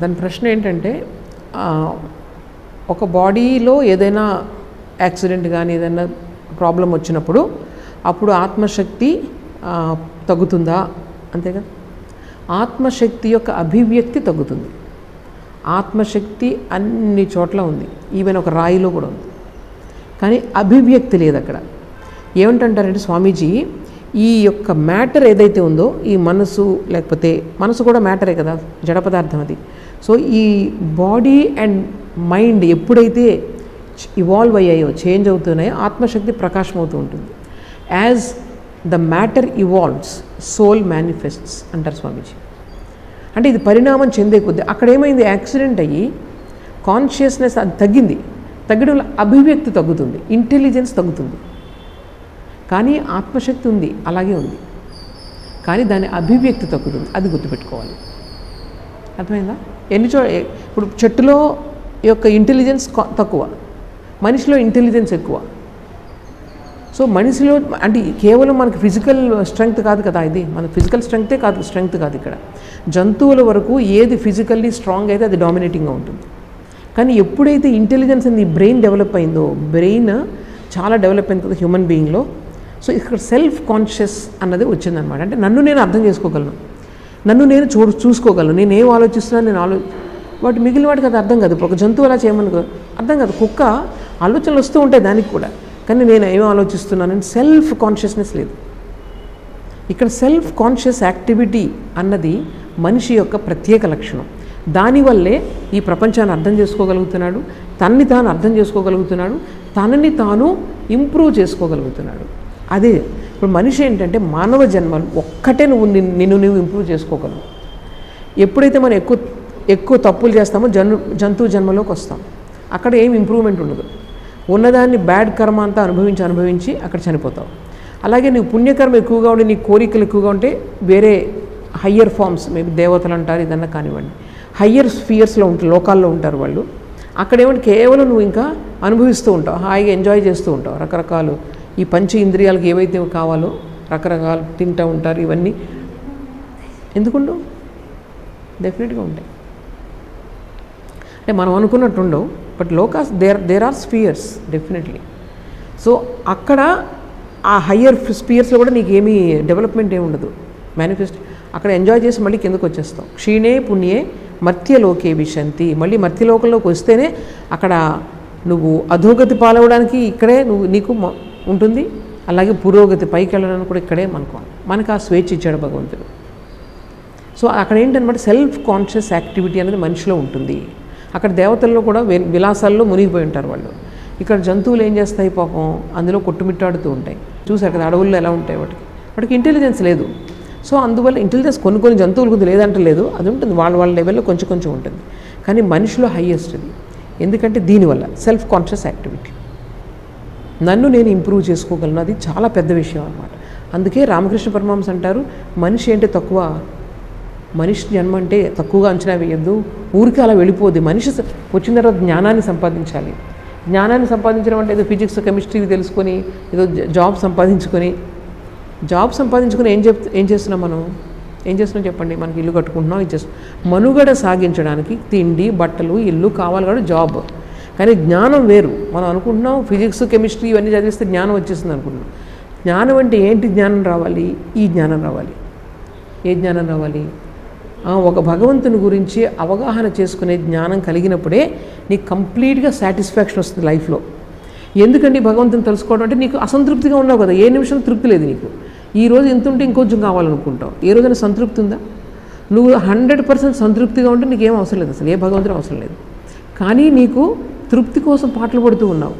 A: దాని ప్రశ్న ఏంటంటే, ఒక బాడీలో ఏదైనా యాక్సిడెంట్ కానీ ఏదైనా ప్రాబ్లం వచ్చినప్పుడు అప్పుడు ఆత్మశక్తి తగ్గుతుందా? అంతేగా. ఆత్మశక్తి యొక్క అభివ్యక్తి తగ్గుతుంది. ఆత్మశక్తి అన్ని చోట్ల ఉంది, ఈవెన్ ఒక రాయిలో కూడా ఉంది, కానీ అభివ్యక్తి లేదు అక్కడ. ఏమంటారంటే స్వామీజీ, ఈ యొక్క మ్యాటర్ ఏదైతే ఉందో, ఈ మనసు, లేకపోతే మనసు కూడా మ్యాటరే కదా, జడ పదార్థం అది. సో ఈ బాడీ అండ్ మైండ్ ఎప్పుడైతే ఇవాల్వ్ అయ్యాయో, చేంజ్ అవుతున్నాయో, ఆత్మశక్తి ప్రకాశం అవుతూ ఉంటుంది. As the matter evolves, soul manifests అంటారు స్వామీజీ. అంటే ఇది పరిణామం చెందే కొద్దీ, అక్కడ ఏమైంది, యాక్సిడెంట్ అయ్యి కాన్షియస్నెస్ అది తగ్గడం వల్ల అభివ్యక్తి తగ్గుతుంది, ఇంటెలిజెన్స్ తగ్గుతుంది. కానీ ఆత్మశక్తి ఉంది, అలాగే ఉంది, కానీ దాని అభివ్యక్తి తగ్గుతుంది. అది గుర్తుపెట్టుకోవాలి. అర్థమైందా? ఇప్పుడు చెట్టులో యొక్క ఇంటెలిజెన్స్ తక్కువ, మనిషిలో ఇంటెలిజెన్స్ ఎక్కువ. సో మనిషిలో అంటే కేవలం మనకి ఫిజికల్ స్ట్రెంగ్త్ కాదు కదా, ఇది మన ఫిజికల్ స్ట్రెంగ్తే కాదు, స్ట్రెంగ్త్ కాదు ఇక్కడ. జంతువుల వరకు ఏది ఫిజికల్లీ స్ట్రాంగ్ అయితే అది డామినేటింగ్గా ఉంటుంది. కానీ ఎప్పుడైతే ఇంటెలిజెన్స్ అనేది బ్రెయిన్ డెవలప్ అయిందో, బ్రెయిన్ చాలా డెవలప్ అయిన కదా హ్యూమన్ బీయింగ్లో, సో ఇక్కడ సెల్ఫ్ కాన్షియస్ అన్నది వచ్చిందనమాట. అంటే నన్ను నేను అర్థం చేసుకోగలను, నన్ను నేను చూసుకోగలను, నేను ఏం ఆలోచిస్తున్నాను, వాటి మిగిలిన వాటికి అది అర్థం కాదు. ఇప్పుడు ఒక జంతువు అలా చేయమనుకో అర్థం కాదు. కుక్క ఆలోచనలు వస్తూ ఉంటాయి దానికి కూడా, కానీ నేను ఏం ఆలోచిస్తున్నానని సెల్ఫ్ కాన్షియస్నెస్ లేదు. ఇక్కడ సెల్ఫ్ కాన్షియస్ యాక్టివిటీ అన్నది మనిషి యొక్క ప్రత్యేక లక్షణం. దానివల్లే ఈ ప్రపంచాన్ని అర్థం చేసుకోగలుగుతున్నాడు, తనని తాను అర్థం చేసుకోగలుగుతున్నాడు, తనని తాను ఇంప్రూవ్ చేసుకోగలుగుతున్నాడు. అదే ఇప్పుడు మనిషి ఏంటంటే మానవ జన్మలు ఒక్కటే నిన్ను నువ్వు ఇంప్రూవ్ చేసుకోగలవు. ఎప్పుడైతే మనం ఎక్కువ తప్పులు చేస్తామో జంతువు జన్మలోకి వస్తాం. అక్కడ ఏం ఇంప్రూవ్మెంట్ ఉండదు. ఉన్నదాన్ని బ్యాడ్ కర్మ అంతా అనుభవించి అక్కడ చనిపోతావు. అలాగే నీకు పుణ్యకర్మ ఎక్కువగా ఉండి నీ కోరికలు ఎక్కువగా ఉంటే వేరే హయ్యర్ ఫామ్స్, మేబీ దేవతలు అంటారు, ఇదన్నా కానివ్వండి, హయ్యర్ స్ఫియర్స్లో ఉంటారు, లోకాల్లో ఉంటారు వాళ్ళు. అక్కడ ఏమంటే కేవలం నువ్వు ఇంకా అనుభవిస్తూ ఉంటావు, హాయిగా ఎంజాయ్ చేస్తూ ఉంటావు. రకరకాలు ఈ పంచ ఇంద్రియాలకు ఏవైతే కావాలో రకరకాలు తింటూ ఉంటారు. ఇవన్నీ ఎందుకుండవు? డెఫినెట్గా ఉంటాయి. అంటే మనం అనుకున్నట్టు ఉండవు, but lokas there are spheres definitely. So అక్కడ ఆ హయ్యర్ స్పియర్స్లో కూడా నీకు ఏమీ డెవలప్మెంట్ ఏమి ఉండదు, మేనిఫెస్ట్. అక్కడ ఎంజాయ్ చేసి మళ్ళీ కిందకు వచ్చేస్తావు. క్షీణే పుణ్యే మర్త్యలోకే విశంతి. మళ్ళీ మర్త్యలోకంలోకి వస్తేనే అక్కడ నువ్వు అధోగతి పాలవడానికి ఇక్కడే నీకు ఉంటుంది. అలాగే పురోగతి పైకి వెళ్ళడానికి కూడా ఇక్కడే మనకు ఆ స్వేచ్ఛ ఇచ్చాడు భగవంతుడు. సో అక్కడ ఏంటన్నమాట సెల్ఫ్ కాన్షియస్ యాక్టివిటీ అనేది మనిషిలో ఉంటుంది. అక్కడ దేవతల్లో కూడా విలాసాల్లో మునిగిపోయి ఉంటారు వాళ్ళు. ఇక్కడ జంతువులు ఏం చేస్తాయి పాపం, అందులో కొట్టుమిట్టాడుతూ ఉంటాయి. చూసారు కదా అడవుల్లో ఎలా ఉంటాయి, వాటికి ఇంటెలిజెన్స్ లేదు. సో అందువల్ల ఇంటెలిజెన్స్ కొన్ని జంతువులు కొద్ది లేదంటే లేదు, అది ఉంటుంది, వాళ్ళ లెవెల్లో కొంచెం ఉంటుంది. కానీ మనిషిలో హైయెస్ట్ అది. ఎందుకంటే దీనివల్ల సెల్ఫ్ కాన్షియస్ యాక్టివిటీ, నన్ను నేను ఇంప్రూవ్ చేసుకోగలను, అది చాలా పెద్ద విషయం అన్నమాట. అందుకే రామకృష్ణ పరమహంస అంటారు, మనిషి అంటే తక్కువ, మనిషి జన్మ అంటే తక్కువగా అంచనా వేయద్దు, ఊరికి అలా వెళ్ళిపోద్ది. మనిషి వచ్చిన తర్వాత జ్ఞానాన్ని సంపాదించాలి. జ్ఞానాన్ని సంపాదించడం అంటే ఏదో ఫిజిక్స్ కెమిస్ట్రీ తెలుసుకొని ఏదో జాబ్ సంపాదించుకొని ఏం చేస్తున్నాం మనం? ఏం చేస్తున్నాం చెప్పండి? మనకి ఇల్లు కట్టుకుంటున్నాం, ఇచ్చేస్తున్నాం. మనుగడ సాగించడానికి తిండి బట్టలు ఇల్లు కావాలి కాబట్టి జాబ్. కానీ జ్ఞానం వేరు. మనం అనుకుంటున్నాం ఫిజిక్స్ కెమిస్ట్రీ ఇవన్నీ చదివిస్తే జ్ఞానం వచ్చేస్తుంది అనుకుంటున్నాం. జ్ఞానం అంటే ఏంటి? జ్ఞానం రావాలి, ఈ జ్ఞానం రావాలి. ఏ జ్ఞానం రావాలి? ఒక భగవంతుని గురించి అవగాహన చేసుకునే జ్ఞానం కలిగినప్పుడే నీకు కంప్లీట్గా సాటిస్ఫాక్షన్ వస్తుంది లైఫ్లో. ఎందుకంటే భగవంతుని తెలుసుకోవడం అంటే నీకు అసంతృప్తిగా ఉన్నావు కదా, ఏ నిమిషం తృప్తి లేదు నీకు. ఈరోజు ఎంత ఉంటే ఇంకొంచెం కావాలనుకుంటావు. ఏ రోజైనా సంతృప్తి ఉందా? నువ్వు 100% సంతృప్తిగా ఉంటే నీకేం అవసరం లేదు, అసలు ఏ భగవంతుడు అవసరం లేదు. కానీ నీకు తృప్తి కోసం పాటలు పడుతూ ఉన్నావు.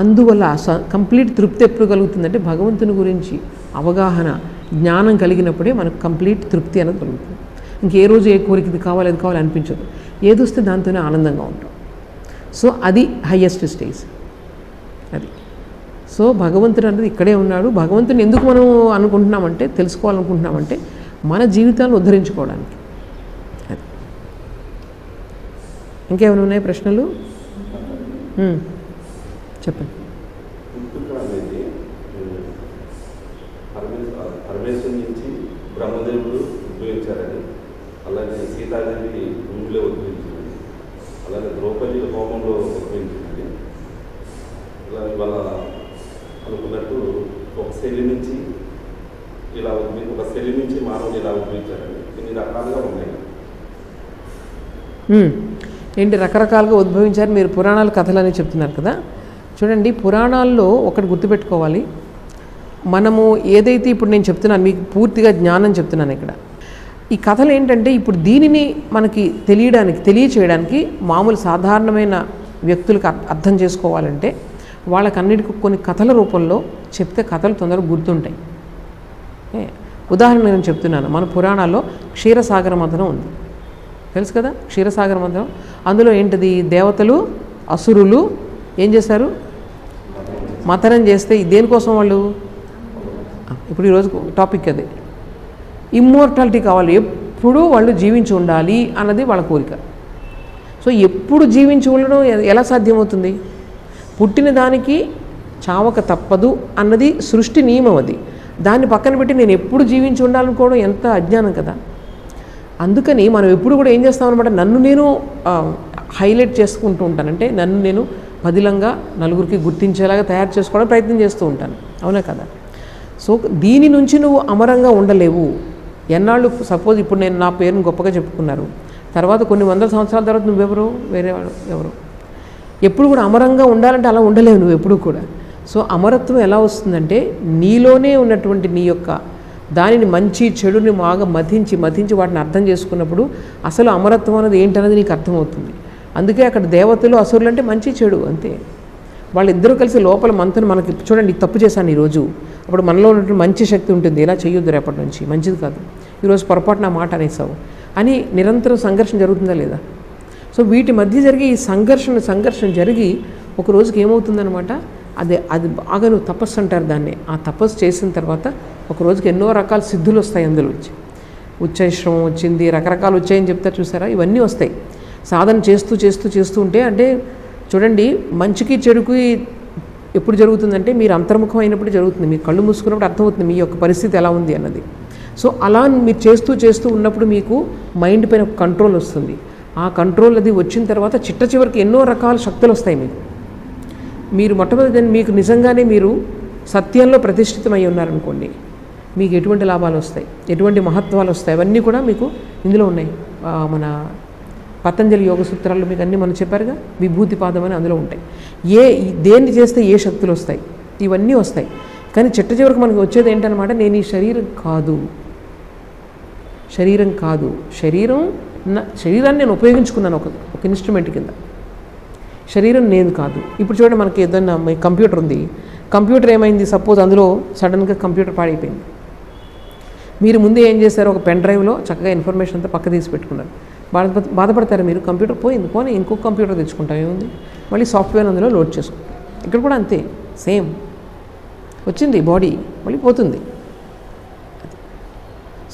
A: అందువల్ల కంప్లీట్ తృప్తి ఎప్పుడు కలుగుతుందంటే భగవంతుని గురించి అవగాహన జ్ఞానం కలిగినప్పుడే మనకు కంప్లీట్ తృప్తి అనేది కలుగుతుంది. ఇంకే రోజు ఏ కోరిక ఇది కావాలి అది కావాలి అనిపించదు, ఏదొస్తే దాంతోనే ఆనందంగా ఉంటాం. సో అది హయ్యెస్ట్ స్టేజ్ అది. సో భగవంతుడు అనేది ఇక్కడే ఉన్నాడు. భగవంతుని ఎందుకు మనం అనుకుంటున్నామంటే, తెలుసుకోవాలనుకుంటున్నామంటే మన జీవితాలను ఉద్ధరించుకోవడానికి. అది. ఇంకేమైనా ఉన్నాయి ప్రశ్నలు? చెప్పండి.
B: పరమేశ్వరం నుంచి బ్రహ్మదేవుడు ఉద్భవించారని, అలాగే సీతాదేవి భూమిలో ఉద్భవించింది, అలాగే ద్రౌపది హోమంలో ఉద్భవించింది. ఇలా ఇవాళ అనుకున్నట్టు ఒక శైలి నుంచి మానవులు ఇలా ఉద్భవించారని ఇన్ని రకాలుగా ఉన్నాయి.
A: ఏంటి రకరకాలుగా ఉద్భవించారు? మీరు పురాణాల కథలని చెప్తున్నారు కదా. చూడండి, పురాణాల్లో ఒకటి గుర్తుపెట్టుకోవాలి. మనము ఏదైతే ఇప్పుడు నేను చెప్తున్నాను మీకు పూర్తిగా జ్ఞానం చెప్తున్నాను ఇక్కడ. ఈ కథలు ఏంటంటే ఇప్పుడు దీనిని మనకి తెలియచేయడానికి మామూలు సాధారణమైన వ్యక్తులకు అర్థం చేసుకోవాలంటే వాళ్ళకన్నిటికీ కొన్ని కథల రూపంలో చెప్తే కథలు తొందరగా గుర్తుంటాయి. ఉదాహరణ నేను చెప్తున్నాను, మన పురాణాల్లో క్షీరసాగర మథనం ఉంది, తెలుసు కదా క్షీరసాగర మథనం. అందులో ఏంటిది? దేవతలు అసురులు ఏం చేశారు? మథనం చేస్తే దేనికోసం వాళ్ళు? ఇప్పుడు ఈరోజు టాపిక్ అదే, ఇమ్మోర్టాలిటీ కావాలి, ఎప్పుడూ వాళ్ళు జీవించి ఉండాలి అన్నది వాళ్ళ కోరిక. సో ఎప్పుడు జీవించి ఉండడం ఎలా సాధ్యమవుతుంది? పుట్టిన దానికి చావక తప్పదు అన్నది సృష్టి నియమం. అది దాన్ని పక్కన పెట్టి నేను ఎప్పుడు జీవించి ఉండాలనుకోవడం ఎంత అజ్ఞానం కదా. అందుకని మనం ఎప్పుడు కూడా ఏం చేస్తామన్నమాట, నన్ను నేను హైలైట్ చేసుకుంటూ ఉంటాను. అంటే నన్ను నేను పదిలంగా నలుగురికి గుర్తించేలాగా తయారు చేసుకోవడం ప్రయత్నం చేస్తూ ఉంటాను. అవునా కదా. సో దీని నుంచి నువ్వు అమరంగా ఉండలేవు. ఎన్నాళ్ళు సపోజ్ ఇప్పుడు నేను నా పేరును గొప్పగా చెప్పుకున్నారు, తర్వాత కొన్ని వందల సంవత్సరాల తర్వాత నువ్వెవరు, వేరేవాడు ఎవరు. ఎప్పుడు కూడా అమరంగా ఉండాలంటే అలా ఉండలేవు నువ్వు ఎప్పుడు కూడా. సో అమరత్వం ఎలా వస్తుందంటే నీలోనే ఉన్నటువంటి నీ యొక్క దానిని మంచి చెడుని బాగా మధించి వాటిని అర్థం చేసుకున్నప్పుడు అసలు అమరత్వం అనేది ఏంటనేది నీకు అర్థమవుతుంది. అందుకే అక్కడ దేవతలు అసురులు అంటే మంచి చెడు అంతే. వాళ్ళిద్దరూ కలిసి లోపల మనతో మనకి చూడండి తప్పు చేశాను ఈరోజు, అప్పుడు మనలో ఉన్నటువంటి మంచి శక్తి ఉంటుంది, ఇలా చేయొద్దు రేపటి నుంచి, మంచిది కాదు, ఈరోజు పొరపాటు నా మాట అనేసావు అని నిరంతరం సంఘర్షణ జరుగుతుందా లేదా. సో వీటి మధ్య జరిగే ఈ సంఘర్షణ జరిగి ఒక రోజుకి ఏమవుతుందనమాట, అది బాగా నువ్వు తపస్సు అంటారు దాన్ని. ఆ తపస్సు చేసిన తర్వాత ఒక రోజుకి ఎన్నో రకాల సిద్ధులు వస్తాయి. అందులో వచ్చి ఉచ్చైశ్రమం వచ్చింది, రకరకాలు వచ్చాయని చెప్తారు చూసారా, ఇవన్నీ వస్తాయి. సాధన చేస్తూ ఉంటే అంటే చూడండి మంచికి చెడుకి ఎప్పుడు జరుగుతుందంటే మీరు అంతర్ముఖం అయినప్పుడు జరుగుతుంది. మీరు కళ్ళు మూసుకున్నప్పుడు అర్థమవుతుంది మీ యొక్క పరిస్థితి ఎలా ఉంది అన్నది. సో అలా మీరు చేస్తూ ఉన్నప్పుడు మీకు మైండ్ పైన కంట్రోల్ వస్తుంది. ఆ కంట్రోల్ అది వచ్చిన తర్వాత చివరికి ఎన్నో రకాల శక్తులు వస్తాయి మీకు. మీరు మొట్టమొదటి మీకు నిజంగానే మీరు సత్యంలో ప్రతిష్ఠితమై ఉన్నారనుకోండి, మీకు ఎటువంటి లాభాలు వస్తాయి, ఎటువంటి మహత్వాలు వస్తాయి, అవన్నీ కూడా మీకు ఇందులో ఉన్నాయి. మన పతంజలి యోగ సూత్రాల్లో మీకు అన్నీ మనం చెప్పారుగా, విభూతి పాదం అని అందులో ఉంటాయి. దేన్ని చేస్తే ఏ శక్తులు వస్తాయి, ఇవన్నీ వస్తాయి. కానీ చివరికి మనకు వచ్చేది ఏంటనమాట, నేను ఈ శరీరం కాదు, శరీరాన్ని నేను ఉపయోగించుకున్నాను ఒక ఇన్స్ట్రుమెంట్ కింద. శరీరం నేను కాదు. ఇప్పుడు చూడండి మనకి ఏదన్నా కంప్యూటర్ ఉంది, కంప్యూటర్ ఏమైంది, సపోజ్ అందులో సడన్గా కంప్యూటర్ పాడైపోయింది. మీరు ముందే ఏం చేశారు, ఒక పెన్ డ్రైవ్లో చక్కగా ఇన్ఫర్మేషన్ అంతా పక్క తీసి పెట్టుకున్నారు. బాధపడతారు మీరు, కంప్యూటర్ పోనీ ఇంకొక కంప్యూటర్ తెచ్చుకుంటాం, ఏముంది, మళ్ళీ సాఫ్ట్వేర్ అందులో లోడ్ చేసుకుంటాం. ఇక్కడ కూడా అంతే, సేమ్ వచ్చింది బాడీ మళ్ళీ పోతుంది.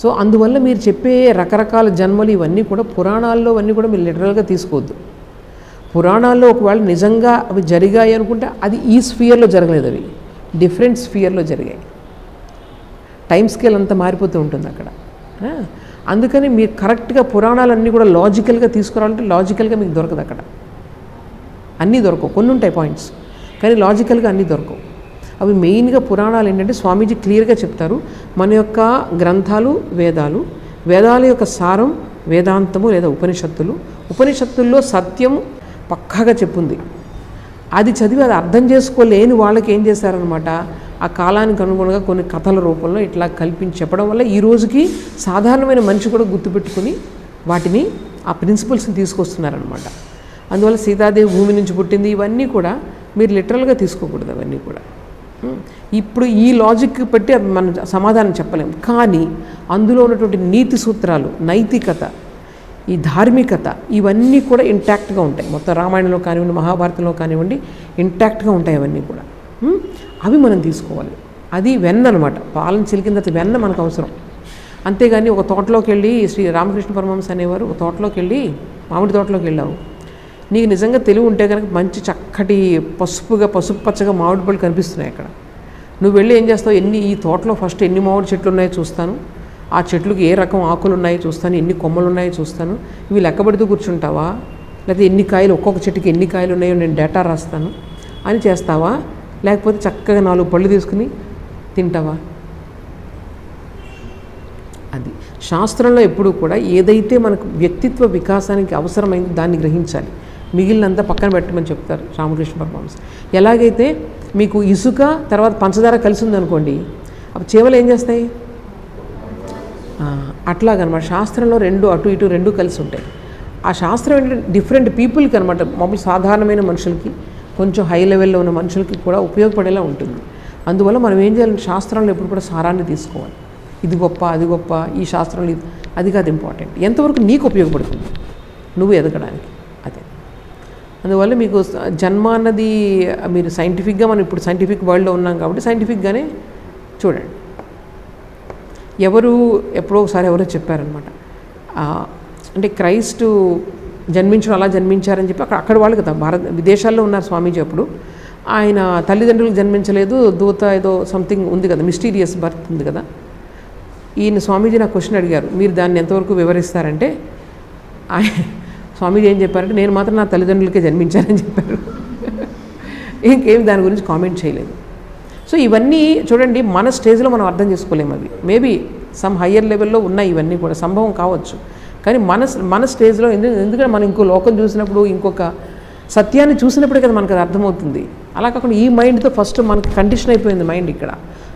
A: సో అందువల్ల మీరు చెప్పే రకరకాల జన్మలు ఇవన్నీ కూడా పురాణాల్లో అన్నీ కూడా మీరు లిటరల్గా తీసుకోవద్దు. పురాణాల్లో ఒకవేళ నిజంగా అవి జరిగాయి అనుకుంటే అది ఈ స్ఫియర్లో జరగలేదు, అవి డిఫరెంట్ స్ఫియర్లో జరిగాయి. టైం స్కేల్ అంతా మారిపోతూ ఉంటుంది అక్కడ. అందుకని మీరు కరెక్ట్గా పురాణాలన్నీ కూడా లాజికల్గా తీసుకురావాలంటే లాజికల్గా మీకు దొరకదు. అక్కడ అన్నీ దొరకవు, కొన్ని ఉంటాయి పాయింట్స్, కానీ లాజికల్గా అన్నీ దొరకవు. అవి మెయిన్గా పురాణాలు ఏంటంటే స్వామీజీ క్లియర్గా చెప్తారు, మన యొక్క గ్రంథాలు వేదాల యొక్క సారం వేదాంతము లేదా ఉపనిషత్తుల్లో సత్యం పక్కాగా చెప్పుంది. అది చదివి అది అర్థం చేసుకోలేని వాళ్ళకి ఏం చేశారనమాట, ఆ కాలానికి అనుగుణంగా కొన్ని కథల రూపంలో ఇట్లా కల్పించి చెప్పడం వల్ల ఈ రోజుకి సాధారణమైన మనిషి కూడా గుర్తుపెట్టుకుని వాటిని ఆ ప్రిన్సిపల్స్ని తీసుకొస్తున్నారనమాట. అందువల్ల సీతాదేవి భూమి నుంచి పుట్టింది, ఇవన్నీ కూడా మీరు లిటరల్గా తీసుకోకూడదు. అవన్నీ కూడా ఇప్పుడు ఈ లాజిక్ పెట్టి మనం సమాధానం చెప్పలేము. కానీ అందులో ఉన్నటువంటి నీతి సూత్రాలు, నైతికత, ఈ ధార్మికత, ఇవన్నీ కూడా ఇంటాక్ట్గా ఉంటాయి. మొత్తం రామాయణంలో కానివ్వండి, మహాభారతంలో కానివ్వండి, ఇంటాక్ట్గా ఉంటాయి అవన్నీ కూడా. అవి మనం తీసుకోవాలి. అది వెన్న అనమాట, పాలన చిలికిన తర్వాత వెన్న మనకు అవసరం. అంతేగాని ఒక తోటలోకి వెళ్ళి, శ్రీ రామకృష్ణ పరమహంస అనేవారు, ఒక తోటలోకి వెళ్ళి, మామిడి తోటలోకి వెళ్ళావు, నీకు నిజంగా తెలివి ఉంటే కనుక మంచి చక్కటి పసుపు పచ్చగా మామిడి పళ్ళు కనిపిస్తున్నాయి అక్కడ. నువ్వు వెళ్ళి ఏం చేస్తావు, ఈ తోటలో ఫస్ట్ ఎన్ని మామిడి చెట్లు ఉన్నాయో చూస్తాను, ఆ చెట్లుకి ఏ రకం ఆకులు ఉన్నాయో చూస్తాను, ఎన్ని కొమ్మలు ఉన్నాయో చూస్తాను, ఇవి లెక్కబెడుతూ కూర్చుంటావా, లేకపోతే ఎన్ని కాయలు, ఒక్కొక్క చెట్టుకి ఎన్ని కాయలు ఉన్నాయో నేను డేటా రాస్తాను అని చేస్తావా, లేకపోతే చక్కగా 4 పళ్ళు తీసుకుని తింటావా? అది శాస్త్రంలో ఎప్పుడూ కూడా ఏదైతే మనకు వ్యక్తిత్వ వికాసానికి అవసరమైంది దాన్ని గ్రహించాలి, మిగిలినంతా పక్కన పెట్టమని చెప్తారు రామకృష్ణ పరమహంస. ఎలాగైతే మీకు ఇసుక తర్వాత పంచదార కలిసి ఉందనుకోండి, అప్పుడు చేవలు ఏం చేస్తాయి, అట్లాగనమాట. శాస్త్రంలో రెండు అటు ఇటు రెండు కలిసి ఉంటాయి. ఆ శాస్త్రం ఏంటంటే డిఫరెంట్ పీపుల్కి అనమాట, మామూలు సాధారణమైన మనుషులకి, కొంచెం హై లెవెల్లో ఉన్న మనుషులకి కూడా ఉపయోగపడేలా ఉంటుంది. అందువల్ల మనం ఏం చేయాలంటే శాస్త్రంలో ఎప్పుడు కూడా సారాన్ని తీసుకోవాలి. ఇది గొప్ప, అది గొప్ప, ఈ శాస్త్రంలో అది కాదు ఇంపార్టెంట్, ఎంతవరకు నీకు ఉపయోగపడుతుంది నువ్వు ఎదగడానికి, అదే. అందువల్ల మీకు జన్మ అన్నది మీరు సైంటిఫిక్గా, మనం ఇప్పుడు సైంటిఫిక్ వరల్డ్లో ఉన్నాం కాబట్టి సైంటిఫిక్గానే చూడండి. ఎప్పుడో ఒకసారి ఎవరో చెప్పారనమాట, అంటే క్రైస్తు జన్మించడం అలా జన్మించారని చెప్పి అక్కడ వాళ్ళు కదా, విదేశాల్లో ఉన్నారు స్వామీజీ అప్పుడు. ఆయన తల్లిదండ్రులకు జన్మించలేదు, దూత ఏదో సంథింగ్ ఉంది కదా, మిస్టీరియస్ బర్త్ ఉంది కదా. ఈయన స్వామీజీ నాకు క్వశ్చన్ అడిగారు, మీరు దాన్ని ఎంతవరకు వివరిస్తారంటే ఆయన స్వామీజీ ఏం చెప్పారంటే, నేను మాత్రం నా తల్లిదండ్రులకే జన్మించానని చెప్పారు. ఇంకేం దాని గురించి కామెంట్ చేయలేదు. సో ఇవన్నీ చూడండి, మన స్టేజ్లో మనం అర్థం చేసుకోలేము. అవి మేబీ సమ్ హయ్యర్ లెవెల్లో ఉన్నాయి, ఇవన్నీ కూడా సంభవం కావచ్చు. కానీ మన స్టేజ్లో ఎందుకంటే మనం ఇంకో లోకం చూసినప్పుడు, ఇంకొక సత్యాన్ని చూసినప్పుడే కదా మనకు అది అర్థమవుతుంది. అలా కాకుండా ఈ మైండ్తో ఫస్ట్ మనకు కండిషన్ అయిపోయింది మైండ్ ఇక్కడ.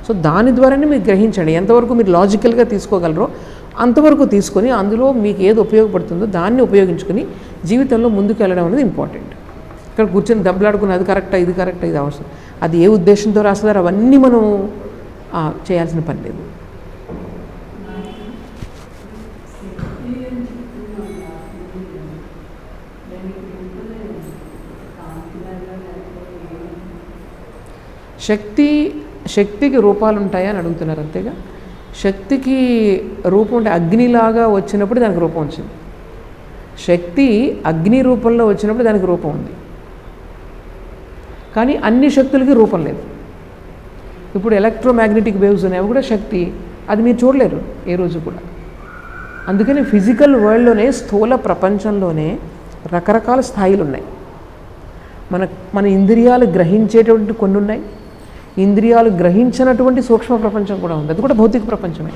A: సో దాని ద్వారానే మీరు గ్రహించండి. ఎంతవరకు మీరు లాజికల్గా తీసుకోగలరో అంతవరకు తీసుకొని అందులో మీకు ఏది ఉపయోగపడుతుందో దాన్ని ఉపయోగించుకొని జీవితంలో ముందుకు వెళ్ళడం అనేది ఇంపార్టెంట్. ఇక్కడ కూర్చొని దెబ్బలాడుకుని అది కరెక్టా ఇది కరెక్టా ఇది అవసరం, అది ఏ ఉద్దేశంతో రాస్తారో అవన్నీ మనం చేయాల్సిన పని లేదు. శక్తికి రూపాలు ఉంటాయా అని అడుగుతున్నారు, అంతేగా. శక్తికి రూపం ఉంటే అగ్నిలాగా వచ్చినప్పుడు దానికి రూపం వచ్చింది. శక్తి అగ్ని రూపంలో వచ్చినప్పుడు దానికి రూపం ఉంది. కానీ అన్ని శక్తులకి రూపం లేదు. ఇప్పుడు ఎలక్ట్రోమాగ్నెటిక్ వేవ్స్ ఉన్నాయి, అవి కూడా శక్తి, అది మీరు చూడలేరు ఏ రోజు కూడా. అందుకని ఫిజికల్ వరల్డ్లోనే, స్థూల ప్రపంచంలోనే రకరకాల స్థాయిలు ఉన్నాయి. మన ఇంద్రియాలు గ్రహించేటువంటి కొన్ని ఉన్నాయి, ఇంద్రియాలు గ్రహించినటువంటి సూక్ష్మ ప్రపంచం కూడా ఉంది, అది కూడా భౌతిక ప్రపంచమే.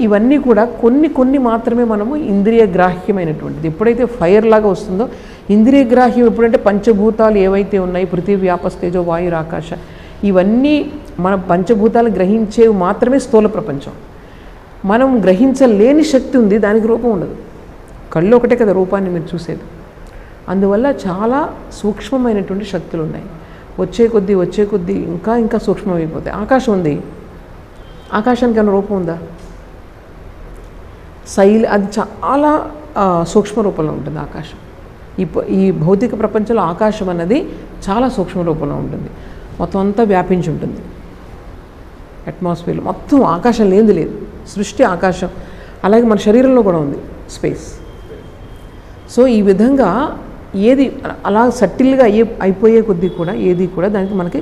A: ఇవన్నీ కూడా కొన్ని మాత్రమే మనము ఇంద్రియ గ్రాహ్యమైనటువంటిది. ఎప్పుడైతే ఫైర్ లాగా వస్తుందో, ఇంద్రియ గ్రాహ్యం ఎప్పుడంటే పంచభూతాలు ఏవైతే ఉన్నాయి, పృథివీ ఆపస్తేజో వాయుర్ ఆకాశ, ఇవన్నీ మన పంచభూతాలు గ్రహించేవి మాత్రమే స్థూల ప్రపంచం. మనం గ్రహించలేని శక్తి ఉంది, దానికి రూపం ఉండదు. కళ్ళు ఒకటే కదా రూపాన్ని మీరు చూసేది. అందువల్ల చాలా సూక్ష్మమైనటువంటి శక్తులు ఉన్నాయి. వచ్చే కొద్దీ ఇంకా సూక్ష్మమైపోతాయి. ఆకాశం ఉంది, ఆకాశానికి ఏమైనా రూపం ఉందా? అది చాలా సూక్ష్మ రూపంలో ఉంటుంది ఆకాశం. ఈ భౌతిక ప్రపంచంలో ఆకాశం అన్నది చాలా సూక్ష్మ రూపంలో ఉంటుంది, మొత్తం అంతా వ్యాపించి ఉంటుంది. అట్మాస్ఫియర్లో మొత్తం ఆకాశం లేదు. సృష్టి ఆకాశం, అలాగే మన శరీరంలో కూడా ఉంది స్పేస్. సో ఈ విధంగా ఏది అలా సటిల్గా అయిపోయే కొద్దీ కూడా ఏది కూడా దానికి మనకి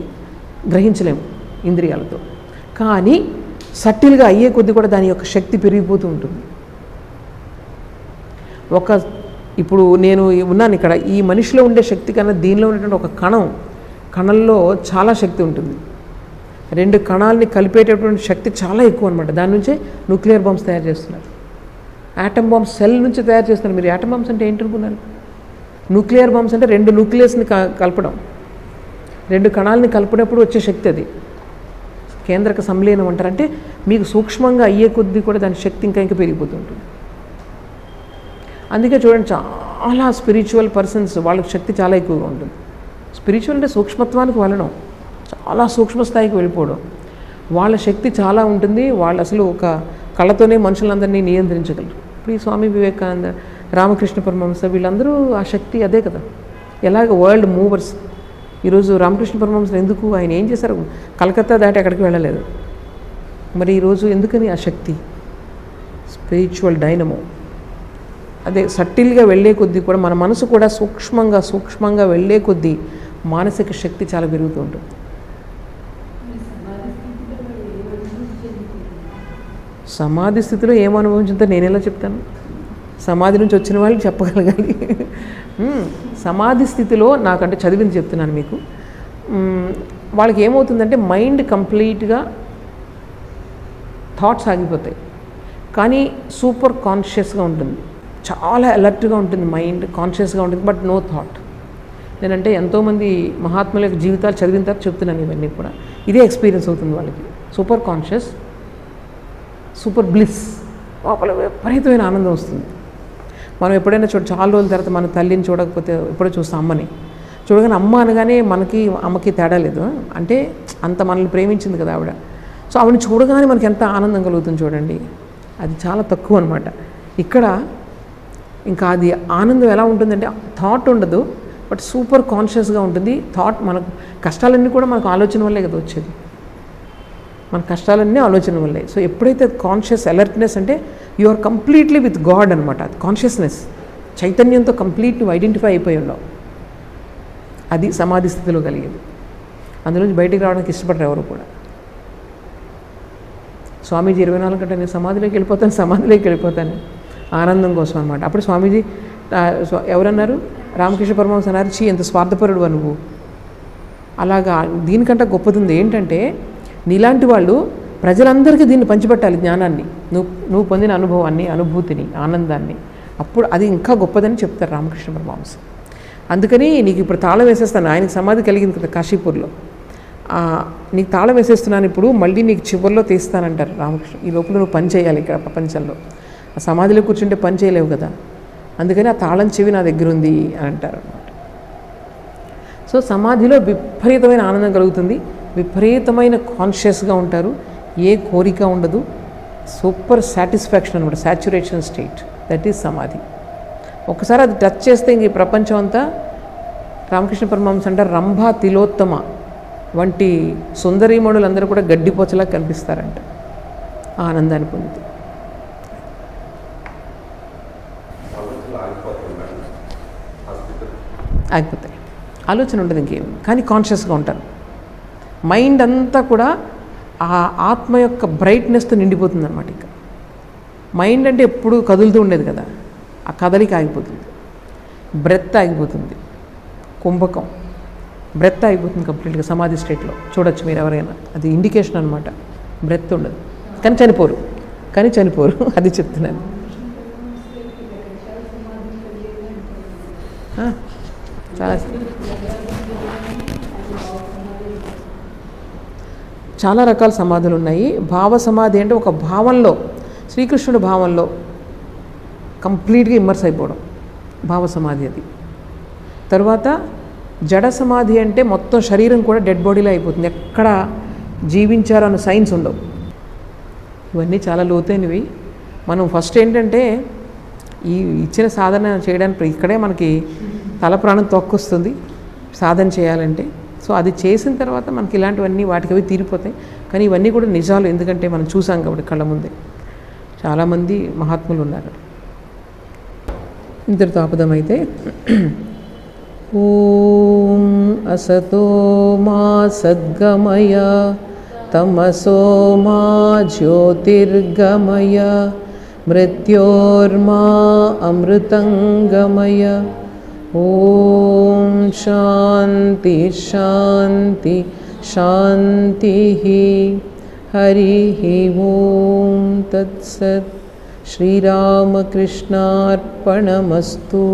A: గ్రహించలేము ఇంద్రియాలతో. కానీ సటిల్గా అయ్యే కొద్దీ కూడా దాని యొక్క శక్తి పెరిగిపోతూ ఉంటుంది. ఇప్పుడు నేను ఉన్నాను ఇక్కడ, ఈ మనిషిలో ఉండే శక్తి కన్నా దీనిలో ఉన్నటువంటి ఒక కణంలో చాలా శక్తి ఉంటుంది. 2 కణాలని కలిపేటటువంటి శక్తి చాలా ఎక్కువ అనమాట. దాని నుంచే న్యూక్లియర్ బాంబ్స్ తయారు చేస్తున్నారు. యాటమ్ బాంబ్స్ సెల్ నుంచి తయారు చేస్తున్నారు. మీరు యాటమ్ బాంబ్స్ అంటే ఏంటనుకున్నారు? న్యూక్లియర్ బాంబ్స్ అంటే 2 న్యూక్లియస్ని కలపడం, 2 కణాలని కలిపినప్పుడు వచ్చే శక్తి అది కేంద్రక సంలీనం అంటారు. అంటే మీకు సూక్ష్మంగా అయ్యే కొద్దీ కూడా దాని శక్తి ఇంకా పెరిగిపోతుంటుంది. అందుకే చూడండి, చాలా స్పిరిచువల్ పర్సన్స్ వాళ్ళకి శక్తి చాలా ఎక్కువగా ఉంటుంది. స్పిరిచువల్ అంటే సూక్ష్మత్వానికి వెళ్ళడం, చాలా సూక్ష్మ స్థాయికి వెళ్ళిపోవడం. వాళ్ళ శక్తి చాలా ఉంటుంది. వాళ్ళు అసలు ఒక కళతోనే మనుషులందరినీ నియంత్రించగలరు. ఇప్పుడు ఈ స్వామి వివేకానంద, రామకృష్ణ పరమహంస, వీళ్ళందరూ ఆ శక్తి అదే కదా. ఎలాగ వరల్డ్ మూవర్స్. ఈరోజు రామకృష్ణ పరమహంస ఎందుకు, ఆయన ఏం చేశారు? కలకత్తా దాటి అక్కడికి వెళ్ళలేదు. మరి ఈరోజు ఎందుకని ఆ శక్తి? Spiritual dynamo. అదే సటిల్గా వెళ్ళే కొద్దీ కూడా మన మనసు కూడా సూక్ష్మంగా వెళ్ళే కొద్దీ మానసిక శక్తి చాలా పెరుగుతూ ఉంటుంది. సమాధి స్థితిలో ఏం అనుభవించిందో నేను ఎలా చెప్తాను? సమాధి నుంచి వచ్చిన వాళ్ళు చెప్పగలగాలి. సమాధి స్థితిలో నాకంటే చదివింది చెప్తున్నాను మీకు. వాళ్ళకి ఏమవుతుందంటే మైండ్ కంప్లీట్గా థాట్స్ ఆగిపోతాయి, కానీ సూపర్ కాన్షియస్గా ఉంటుంది, చాలా అలర్ట్గా ఉంటుంది, మైండ్ కాన్షియస్గా ఉంటుంది, బట్ నో థాట్. నేనంటే ఎంతోమంది మహాత్ముల యొక్క జీవితాలు చదివిన తర్వాత చెప్తున్నాను ఇవన్నీ కూడా. ఇదే ఎక్స్పీరియన్స్ అవుతుంది వాళ్ళకి. సూపర్ కాన్షియస్, సూపర్ బ్లిస్, లోపల విపరీతమైన ఆనందం వస్తుంది. మనం ఎప్పుడైనా చాలా రోజుల తర్వాత మన తల్లిని చూడకపోతే ఎప్పుడో చూస్తాం, అమ్మని చూడగానే అమ్మ అనగానే అమ్మకి తేడా లేదు. అంటే అంత మనల్ని ప్రేమించింది కదా ఆవిడ. సో ఆవిడని చూడగానే మనకి ఎంత ఆనందం కలుగుతుంది చూడండి. అది చాలా తక్కువ అనమాట. ఇక్కడ ఇంకా అది ఆనందం ఎలా ఉంటుందంటే థాట్ ఉండదు, బట్ సూపర్ కాన్షియస్గా ఉంటుంది. థాట్ మనకు కష్టాలన్నీ కూడా మనకు ఆలోచన వల్లే కదా వచ్చేది. మన కష్టాలన్నీ ఆలోచన వల్లే. సో ఎప్పుడైతే కాన్షియస్ అలర్ట్నెస్ అంటే you are completely with God అనమాట. అది కాన్షియస్నెస్, చైతన్యంతో కంప్లీట్ నువ్వు ఐడెంటిఫై అయిపోయి ఉన్నావు. అది సమాధి స్థితిలో కలిగేది. అందులోంచి బయటికి రావడానికి ఇష్టపడరు ఎవరు కూడా. స్వామీజీ 24 గంటలు నేను సమాధిలోకి వెళ్ళిపోతాను ఆనందం కోసం అనమాట. అప్పుడు స్వామీజీ ఎవరన్నారు, రామకృష్ణ పరమహంస అన్నారు, ఎంత స్వార్థపరుడు నువ్వు. అలాగా దీనికంటే గొప్పది ఏంటంటే నీలాంటి వాళ్ళు ప్రజలందరికీ దీన్ని పంచిపెట్టాలి, జ్ఞానాన్ని, నువ్వు పొందిన అనుభవాన్ని, అనుభూతిని, ఆనందాన్ని. అప్పుడు అది ఇంకా గొప్పదని చెప్తారు రామకృష్ణ పరమహంస. అందుకని నీకు ఇప్పుడు తాళం వేసేస్తాను, ఆయనకి సమాధి కలిగింది కదా కాశీపూర్లో, నీకు తాళం వేసేస్తున్నాను, ఇప్పుడు మళ్ళీ నీకు చివరిలో తీస్తానంటారు రామకృష్ణ. ఈ లోపల నువ్వు పని చేయాలి ఇక్కడ ప్రపంచంలో. ఆ సమాధిలో కూర్చుంటే పని చేయలేవు కదా, అందుకని ఆ తాళం చెవి నా దగ్గర ఉంది అని అంటారు అన్నమాట. సో సమాధిలో విపరీతమైన ఆనందం కలుగుతుంది, విపరీతమైన కాన్షియస్గా ఉంటారు, ఏ కోరిక ఉండదు, సూపర్ సాటిస్ఫాక్షన్ అనమాట, సాచ్యురేషన్ స్టేట్, దట్ ఈజ్ సమాధి. ఒకసారి అది టచ్ చేస్తే ఇంక ఈ ప్రపంచం అంతా రామకృష్ణ పరమహంస అంటారు రంభా తిలోత్తమ వంటి సుందరీమణులందరూ కూడా గడ్డిపోచలా కనిపిస్తారంట ఆ ఆనందాన్ని పొందితే. ఆగిపోతాయి, ఆలోచన ఉండదు ఇంకేం, కానీ కాన్షియస్గా ఉంటారు. మైండ్ అంతా కూడా ఆ ఆత్మ యొక్క బ్రైట్నెస్తో నిండిపోతుంది అనమాట. ఇక మైండ్ అంటే ఎప్పుడు కదులుతూ ఉండేది కదా, ఆ కదలిక ఆగిపోతుంది, బ్రెత్ ఆగిపోతుంది, కుంభకం బ్రెత్ ఆగిపోతుంది కంప్లీట్గా సమాధి స్టేట్లో. చూడొచ్చు మీరు ఎవరైనా, అది ఇండికేషన్ అనమాట. బ్రెత్ ఉండదు, కానీ చనిపోరు అది చెప్తున్నాను. చాలా రకాల సమాధులు ఉన్నాయి. భావ సమాధి అంటే ఒక భావంలో, శ్రీకృష్ణుడి భావంలో కంప్లీట్గా ఇమ్మర్స్ అయిపోవడం భావ సమాధి అది. తర్వాత జడ సమాధి అంటే మొత్తం శరీరం కూడా డెడ్ బాడీలో అయిపోతుంది, ఎక్కడ జీవించారన్న సైన్స్ ఉండవు. ఇవన్నీ చాలా లోతైనవి. మనం ఫస్ట్ ఏంటంటే ఈ ఇచ్చిన సాధన చేయడానికి ఇక్కడే మనకి తల ప్రాణం తొక్కొస్తుంది సాధన చేయాలంటే. సో అది చేసిన తర్వాత మనకి ఇలాంటివన్నీ వాటికి తీరిపోతాయి. కానీ ఇవన్నీ కూడా నిజాలు, ఎందుకంటే మనం చూసాం కాబట్టి కళ్ళ ముందే చాలామంది మహాత్ములు ఉన్నారు. ఇంతటితో ఆపదమైతే ఓం అసతో మా సద్గమయ తమసో మా జ్యోతిర్గమయ మృత్యోర్మా అమృతంగమయ. ఓం శాంతి శాంతి శాంతి. హరి ఓం తత్సత్. శ్రీరామకృష్ణార్పణమస్తు.